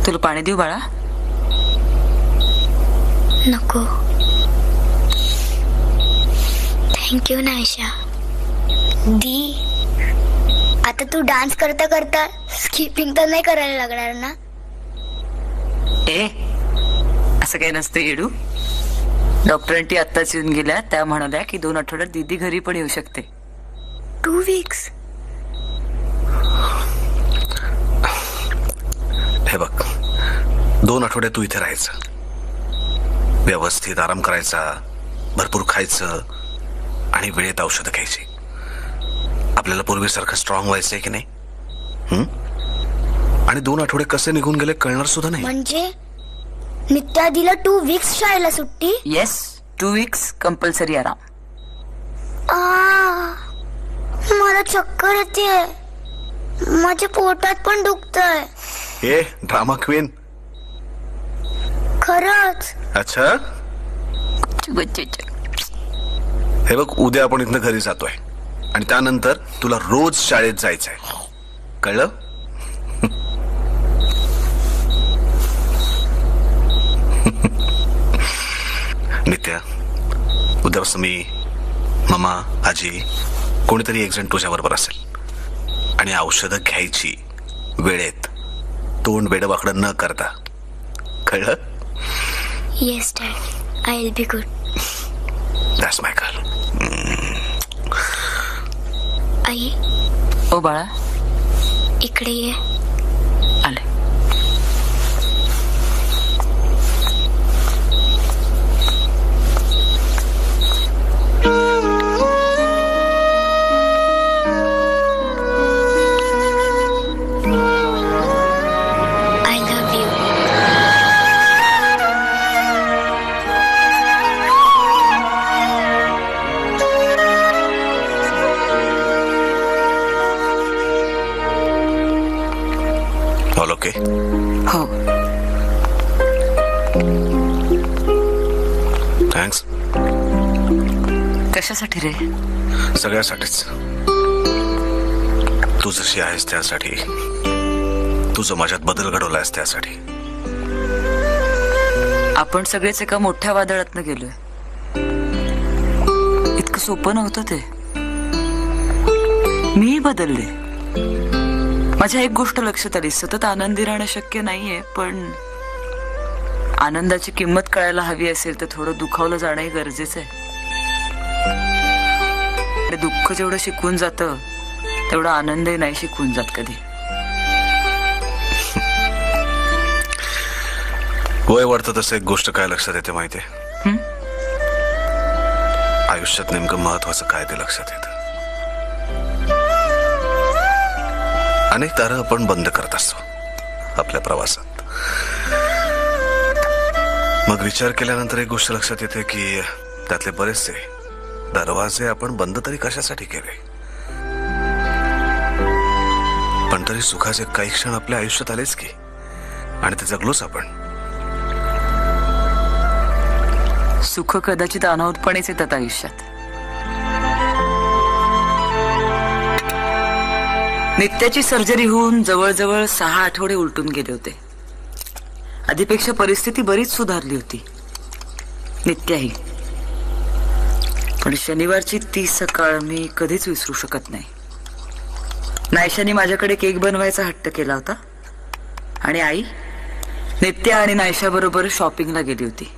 तुला पाणी देऊ बाळा? नको. थँक्यू नायशा. दी, आता तू डान्स करता करता स्किपिंग तर नाही करायला लागणार ना? ए, असं काही नसतं येडू. डॉक्टरांटी आत्ताच येऊन गेल्या. त्या म्हणाल्या की 2 आठवड्यात दीदी घरी पण येऊ शकते. 2 weeks? हे बघ, 2 आठवडे तू इथे राहायचं, व्यवस्थित आराम करायचा, भरपूर खायचं आणि वेळेत औषधं घ्यायची. आपल्याला पूर्वीसारखं स्ट्रॉंग व्हायचंय की नाही? आणि 2 आठवडे कसे निघून गेले कळणार सुद्धा नाही. म्हणजे नित्या दिला 2 weeks शाळेला सुट्टी? येस, 2 weeks कंपल्सरी आराम. मला चक्कर येते, माझ्या पोटात पण दुखतंय. ए ड्रामा क्वीन. खरंच? अच्छा, हे बघ, उद्या आपण इथनं घरी जातोय आणि त्यानंतर तुला रोज शाळेत जायचंय, कळलं? नित्या, उद्यापासून मी, मामा, आजी, कोणीतरी एक जण तुझ्या बरोबर असेल आणि औषधं घ्यायची वेळेत, तोंड वेडवाकडं न करता, कळलं? Yes dad, I will be good. That's my girl. आई. ओ बाळा, इकडे ये. आले. I love you. All okay? हो. थँक्स. कशासाठी रे? सगळ्यासाठीच. तू जशी आहेस त्यासाठी, तुझं माझ्यात बदल घडवलायस त्यासाठी. आपण सगळेच एका मोठ्या वादळातनं गेलोय. इतकं सोपं नव्हतं ते. मी बदलले. माझ्या एक गोष्ट लक्षात आली, सतत आनंदी राहणं शक्य नाहीये, पण आनंदाची किंमत कळायला हवी असेल तर थोडं दुखावलं जाणंही गरजेचं आहे. दुःख जेवढं शिकून जातं तेवढा आनंदही नाही शिकून जात कधी. वय वाढतं तसं एक गोष्ट काय लक्षात येते माहितीये? आयुष्यात नेमकं महत्वाचं काय ते लक्षात येतं. अनेक दारं आपण बंद करत असतो आपल्या प्रवासात. मग विचार केल्यानंतर एक गोष्ट लक्षात येते की त्यातले बरेचसे दरवाजे आपण बंद तरी कशासाठी केले, पण तरी सुखाचे काही क्षण आपल्या आयुष्यात आलेच की, आणि ते जगलोच आपण. सुख कदाचित अनाहूतपणेच येतात आयुष्यात. नित्याची सर्जरी होऊन जवळजवळ 6 आठवडे उलटून गेले होते. आधीपेक्षा परिस्थिती बरीच सुधारली होती, नित्याही. पण शनिवारची ती सकाळ मी कधीच विसरू शकत नाही. नायशाने माझ्याकडे केक बनवायचा हट्ट केला होता आणि आई नित्या आणि नायशा बरोबर शॉपिंगला गेली होती.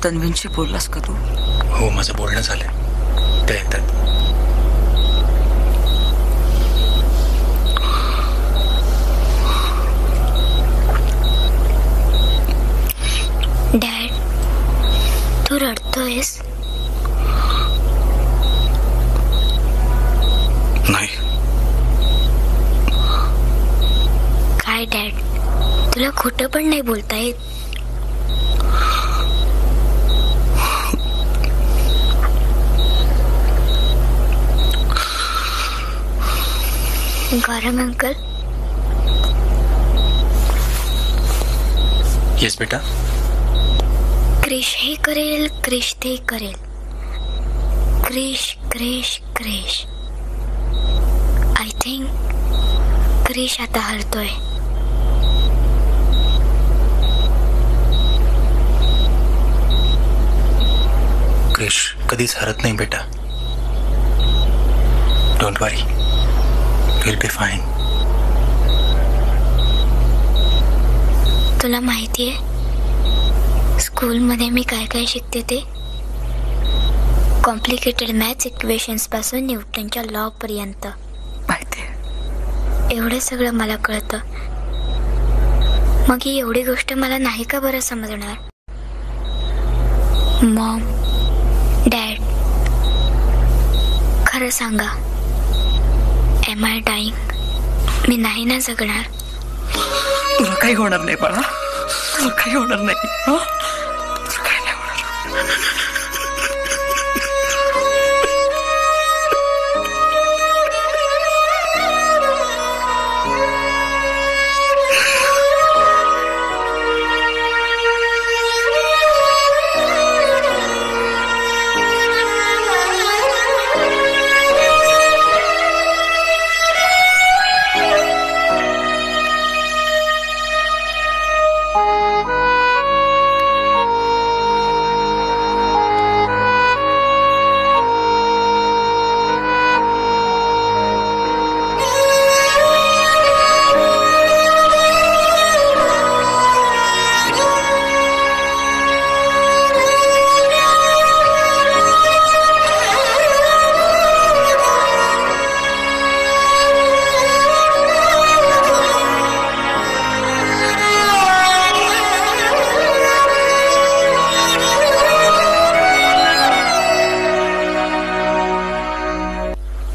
तन्वींशी बोललास का तू? हो, माझं बोलणं झालंय. त्या येतात. डॅड, तू रडतोयस? नाही. काय डॅड, तुला खोटं पण नाही बोलता येत? गौरंग अंकल. येस बेटा. क्रिश हे करेल, क्रिश ते करेल. क्रिश क्रिश क्रिश. आय थिंक क्रिश आता हरतोय. क्रिश कधीच हरत नाही बेटा. Don't worry, will be fine. तुला माहितीये स्कूलमध्ये मी काय काय शिकते ते? कॉम्प्लिकेटेड मॅथ्स इक्वेशन्स पासून न्यूटनच्या लॉ पर्यंत. माहितीये, एवढं सगळं मला कळतं. मग ही एवढी गोष्ट मला नाही का बरं समजणार? मॉम, डॅड, खरं सांगा, एम आय डाईंग? मी नाही ना जगणार? तुला काही होणार नाही बाळा, तुला काही होणार नाही. तुला काही नाही होणार.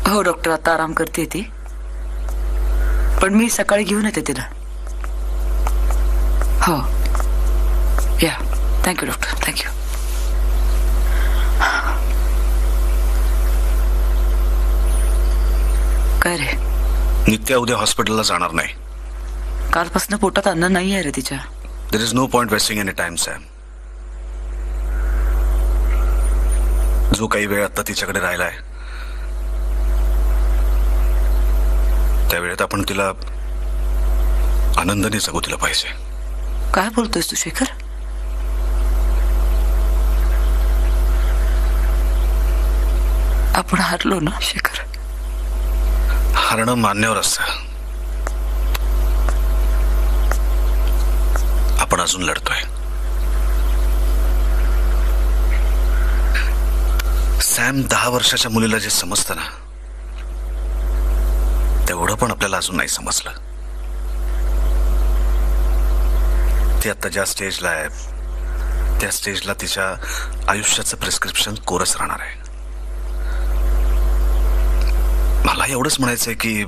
हो डॉक्टर, आता आराम करते ती, पण मी सकाळी घेऊन येते तिला. हो या, थँक्यू डॉक्टर, थँक्यू. काय रे? नित्या उद्या हॉस्पिटलला जाणार नाही. कालपासून पोटात अन्न नाही आहे रे तिच्या. There is no point wasting any time Sam. जो काही वेळ आता तिच्याकडे राहिलाय त्या वेळेत आपण तिला आनंदाने जगू दिलं पाहिजे. काय बोलतोयस तू शेखर? आपण हारलो ना शेखर? हारणं मान्यवर असतं. आपण अजून लढतोय. सॅम 10 वर्षाच्या मुलीला जे समजतं ना तेवढं पण आपल्याला अजून नाही समजलं. ती आता ज्या स्टेजला आहे त्या स्टेजला तिच्या आयुष्याचं प्रिस्क्रिप्शन कोरस राहणार आहे. मला एवढंच म्हणायचंय की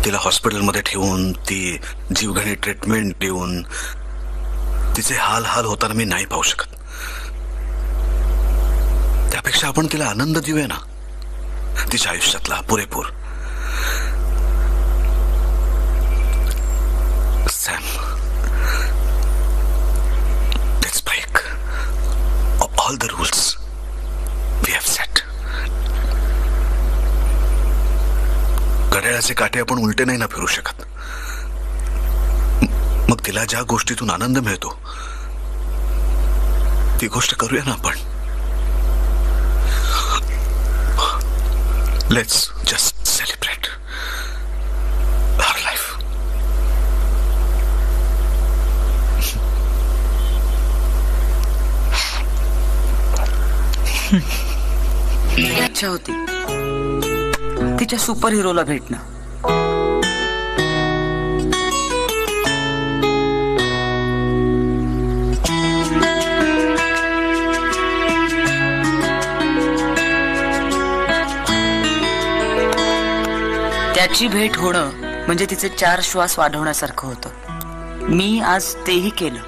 तिला हॉस्पिटलमध्ये ठेवून ती जीवघेणी ट्रीटमेंट देऊन तिचे हाल हाल होताना मी नाही पाहू शकत. त्यापेक्षा आपण तिला आनंद देऊया ना तिच्या आयुष्यातला पुरेपूर. Sam, let's break all the rules we have set. घड्याळाचे काटे आपण उलटे नाही ना फिरू शकत. मग तिला ज्या गोष्टीतून आनंद मिळतो ती गोष्ट करूया ना आपण. Let's just celebrate our life. इच्छा होती तिच्या सुपर हिरोला भेटणं. त्याची भेट होणं म्हणजे तिचे 4 श्वास वाढवण्यासारखं होतं. मी आज तेही केलं.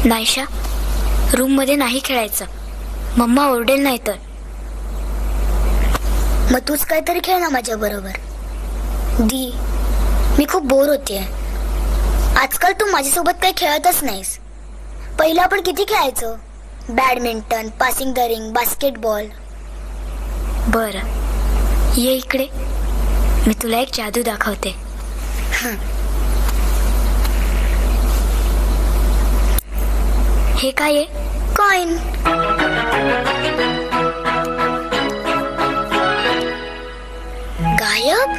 नायशा, रूम मध्ये नाही खेळायचं. मम्मा ओरडेल नाही तर. मग तूच काहीतरी खेळ ना माझ्या बरोबर. दी, मी खूप बोर होतेय. आजकाल तू माझ्यासोबत काही खेळतच नाहीस. पहिला आपण किती खेळायचो. Badminton, passing the ring, basketball. बर, ये इकडे, मी तुला एक जादू दाखवते. हे काय आहे? कॉइन. गायब.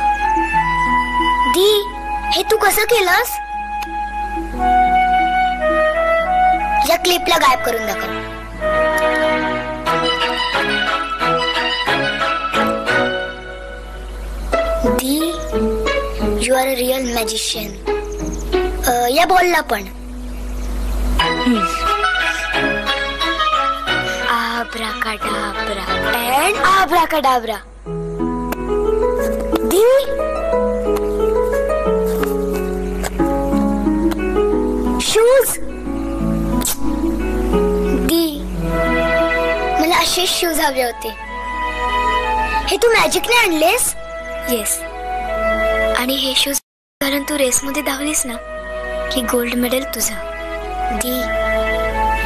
दी, हे तू कसं केलंस? या क्लिपला गायब करून दाखव. दी, you are a real magician, या बॉलला पण. आब्राकाडाब्रा अँड आब्राकाडाब्रा. The shoes. दी मला असे शूज हवे होते. हे तू मॅजिकने आणलेस? येस. आणि हे शूज घालून तू रेस मध्ये धावलीस ना की गोल्ड मेडल तुझं. दी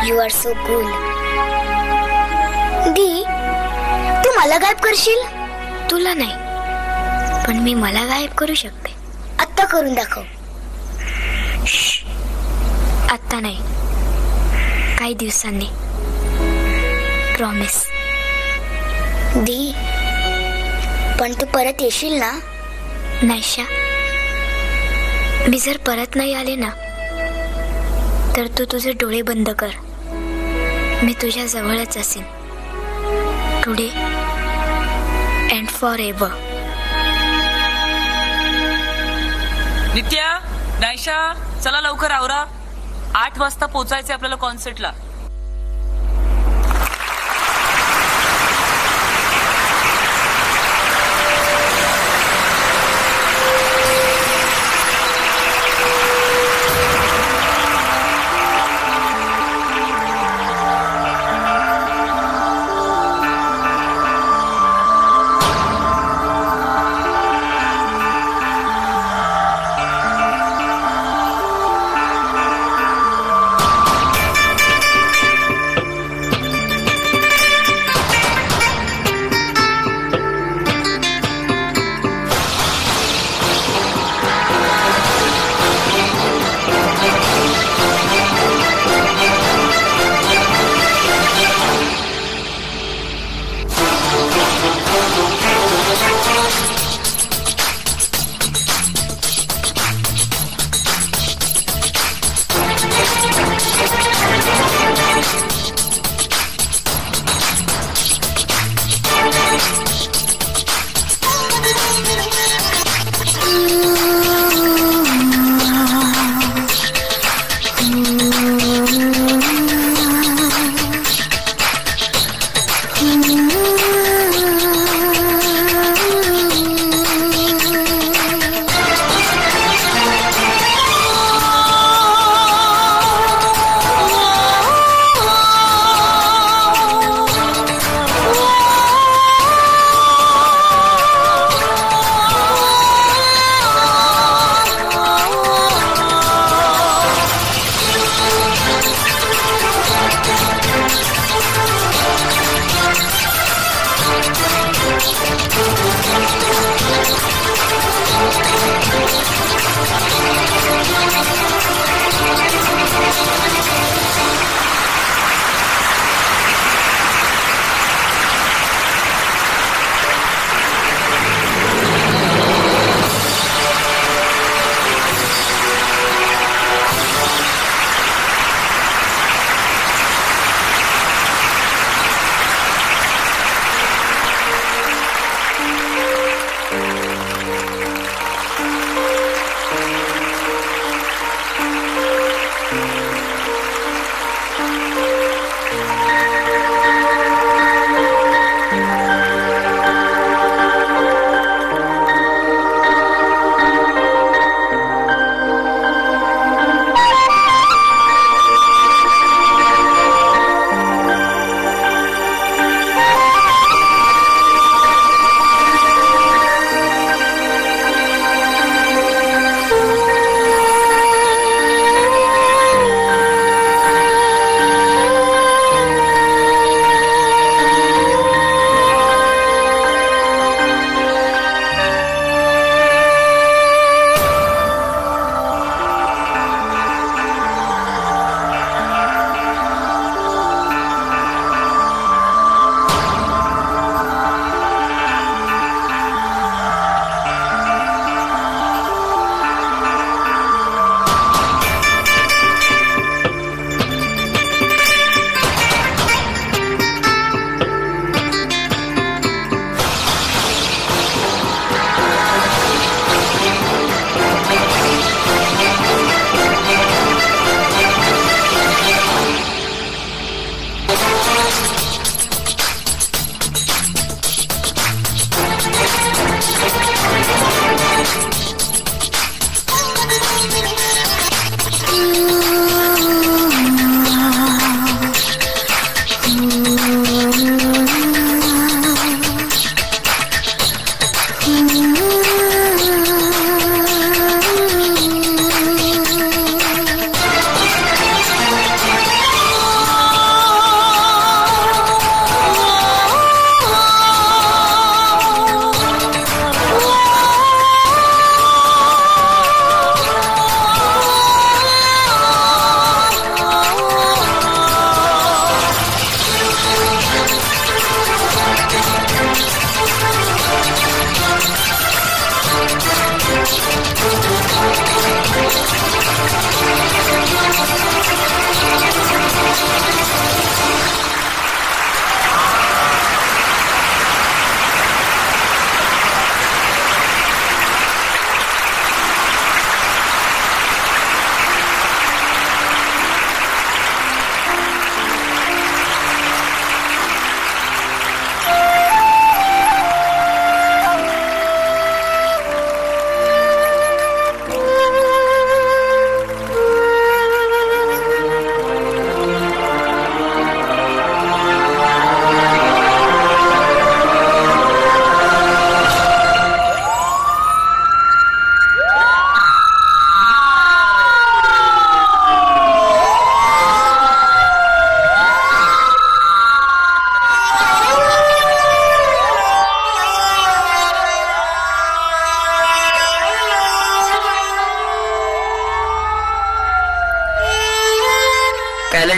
यू आर सो कूल. दी तू मला गायब करशील? तुला नाही पण मी मला गायब करू शकते. आत्ता करून दाखव. आत्ता नाही, काही दिवसांनी. प्रॉमिस. दी पण तू परत येशील ना? नाहीशा, मी जर परत नाही आले ना तर तू तुझे डोळे बंद कर. मी तुझ्या जवळच असेन. Today and forever. Nitya, Naisha, चला लवकर आवरा. 8 वाजता पोचायचे आपल्याला कॉन्सर्टला.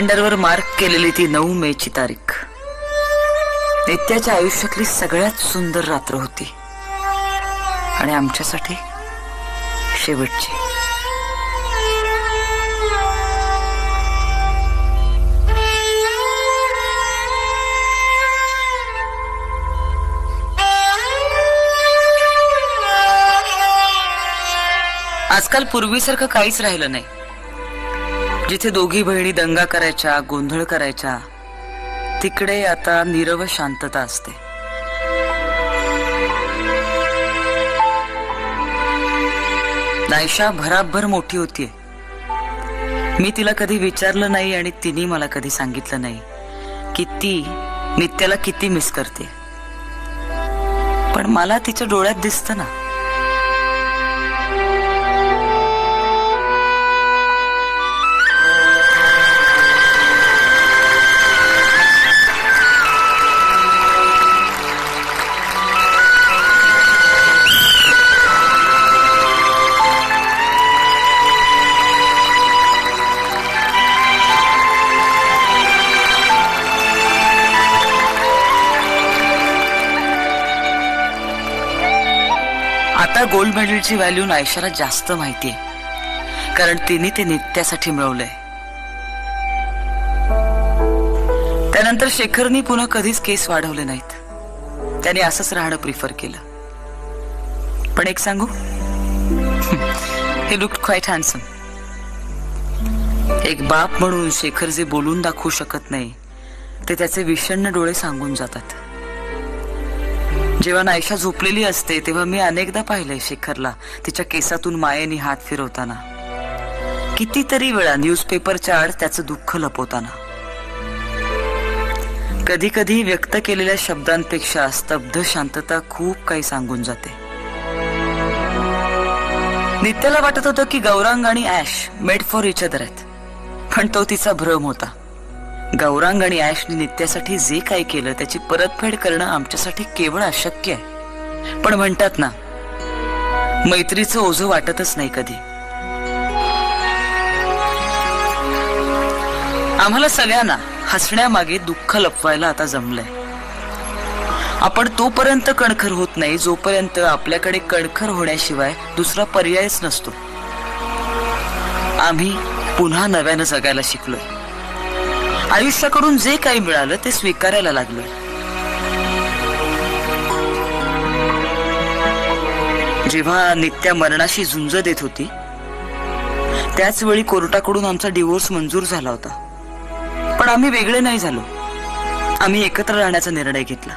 कॅलेंडरवर मार्क केलेली ती 9 मेची तारीख नित्याच्या आयुष्यातली सगळ्यात सुंदर रात्र होती आणि आमच्यासाठी शेवटची. आजकाल पूर्वीसारखं काहीच राहिलं नाही. जिथे दोघी बहिणी दंगा करायच्या, गोंधळ करायच्या, तिकडे आता नीरव शांतता असते. नायशा भराभर मोठी होतीये. मी तिला कधी विचारलं नाही आणि तिने मला कधी सांगितलं नाही की ती नित्याला किती मिस करते. पण मला तिच्या डोळ्यात दिसतं ना. आता गोल्ड मेडलची व्हॅल्यू नायशाला जास्त माहितीये, कारण तिने ते नित्यासाठी मिळवलंय. त्यानंतर शेखरनी पुन्हा कधीच केस वाढवले नाहीत. त्याने असंच राहणं प्रिफर केलं. पण एक सांगू, हे लुक्ड क्वाईट हँडसम. एक बाप म्हणून शेखर जे बोलून दाखवू शकत नाही ते त्याचे विषण्ण डोळे सांगून जातात. जेव्हा नायशा झोपलेली असते तेव्हा मी अनेकदा पाहिलंय शेखरला तिच्या केसातून मायेने हात फिरवताना, कितीतरी वेळा न्यूजपेपरच्या आड त्याचं दुःख लपवताना. कधी कधी व्यक्त केलेल्या शब्दांपेक्षा स्तब्ध शांतता खूप काही सांगून जाते. नित्याला वाटत होतं की गौरांग आणि ash made for each other आहेत, पण तो तिचा भ्रम होता. गौरांग आणि ऍशने नित्यासाठी जे काही केलं त्याची परतफेड करणं आमच्यासाठी केवळ अशक्य आहे. पण म्हणतात ना, मैत्रीचं ओझं वाटतच नाही कधी. आम्हाला सगळ्यांना हसण्यामागे दुःख लपवायला आता जमलंय. आपण तोपर्यंत कणखर होत नाही जोपर्यंत आपल्याकडे कणखर होण्याशिवाय दुसरा पर्यायच नसतो. आम्ही पुन्हा नव्यानं जगायला शिकलोय. आयुष्याकडून जे काही मिळालं ते स्वीकारायला लागलोय. जेव्हा नित्या मरणाशी झुंज देत होती त्याच वेळी कोर्टाकडून आमचा डिवोर्स मंजूर झाला होता. पण आम्ही वेगळे नाही झालो. आम्ही एकत्र राहण्याचा निर्णय घेतला.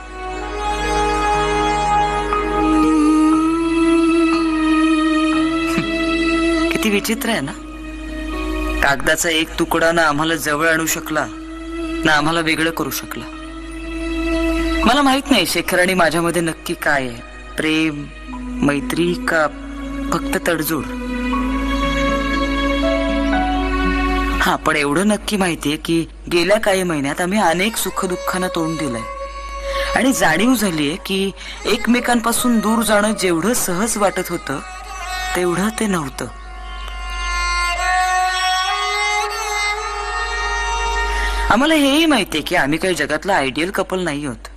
किती विचित्र आहे ना. कागदाचा एक तुकडा ना आम्हाला जवळ आणू शकला ना आम्हाला वेगळं करू शकला. मला माहित नाही शेखर आणि माझ्यामध्ये नक्की काय आहे, प्रेम, मैत्री का फक्त तडजोड. हा, पण एवढं नक्की माहितीये की गेल्या काही महिन्यात आम्ही अनेक सुखदुःखांना तोंड दिलंय आणि जाणीव झालीये की एकमेकांपासून दूर जाणं जेवढं सहज वाटत होतं तेवढं ते नव्हतं. आम्हाला हेही माहितीये की आम्ही काही जगातला आयडियल कपल नाही होत.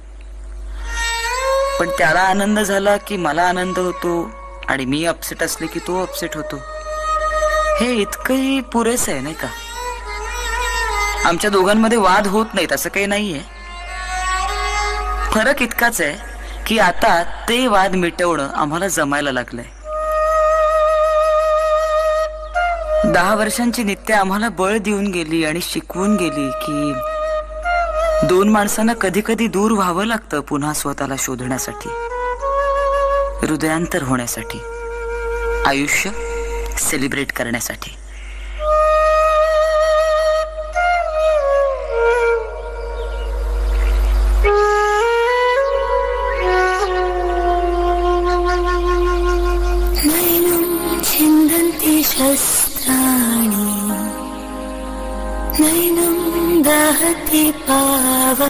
पण त्याला आनंद झाला की मला आनंद होतो आणि मी अपसेट असले की तो अपसेट होतो. हे इतकंही पुरेसं आहे नाही का. आमच्या दोघांमध्ये वाद होत नाहीत असं काही नाहीये. फरक इतकाच आहे की आता ते वाद मिटवणं आम्हाला जमायला लागलंय. 10 वर्षांची नित्या आम्हाला बळ देऊन गेली आणि शिकवून गेली की 2 माणसांना कधी कधी दूर व्हावं लागतं पुन्हा स्वतःला शोधण्यासाठी, हृदयांतर होण्यासाठी, आयुष्य सेलिब्रेट करण्यासाठी. शस्त्राणि नैनं दहति पावकम्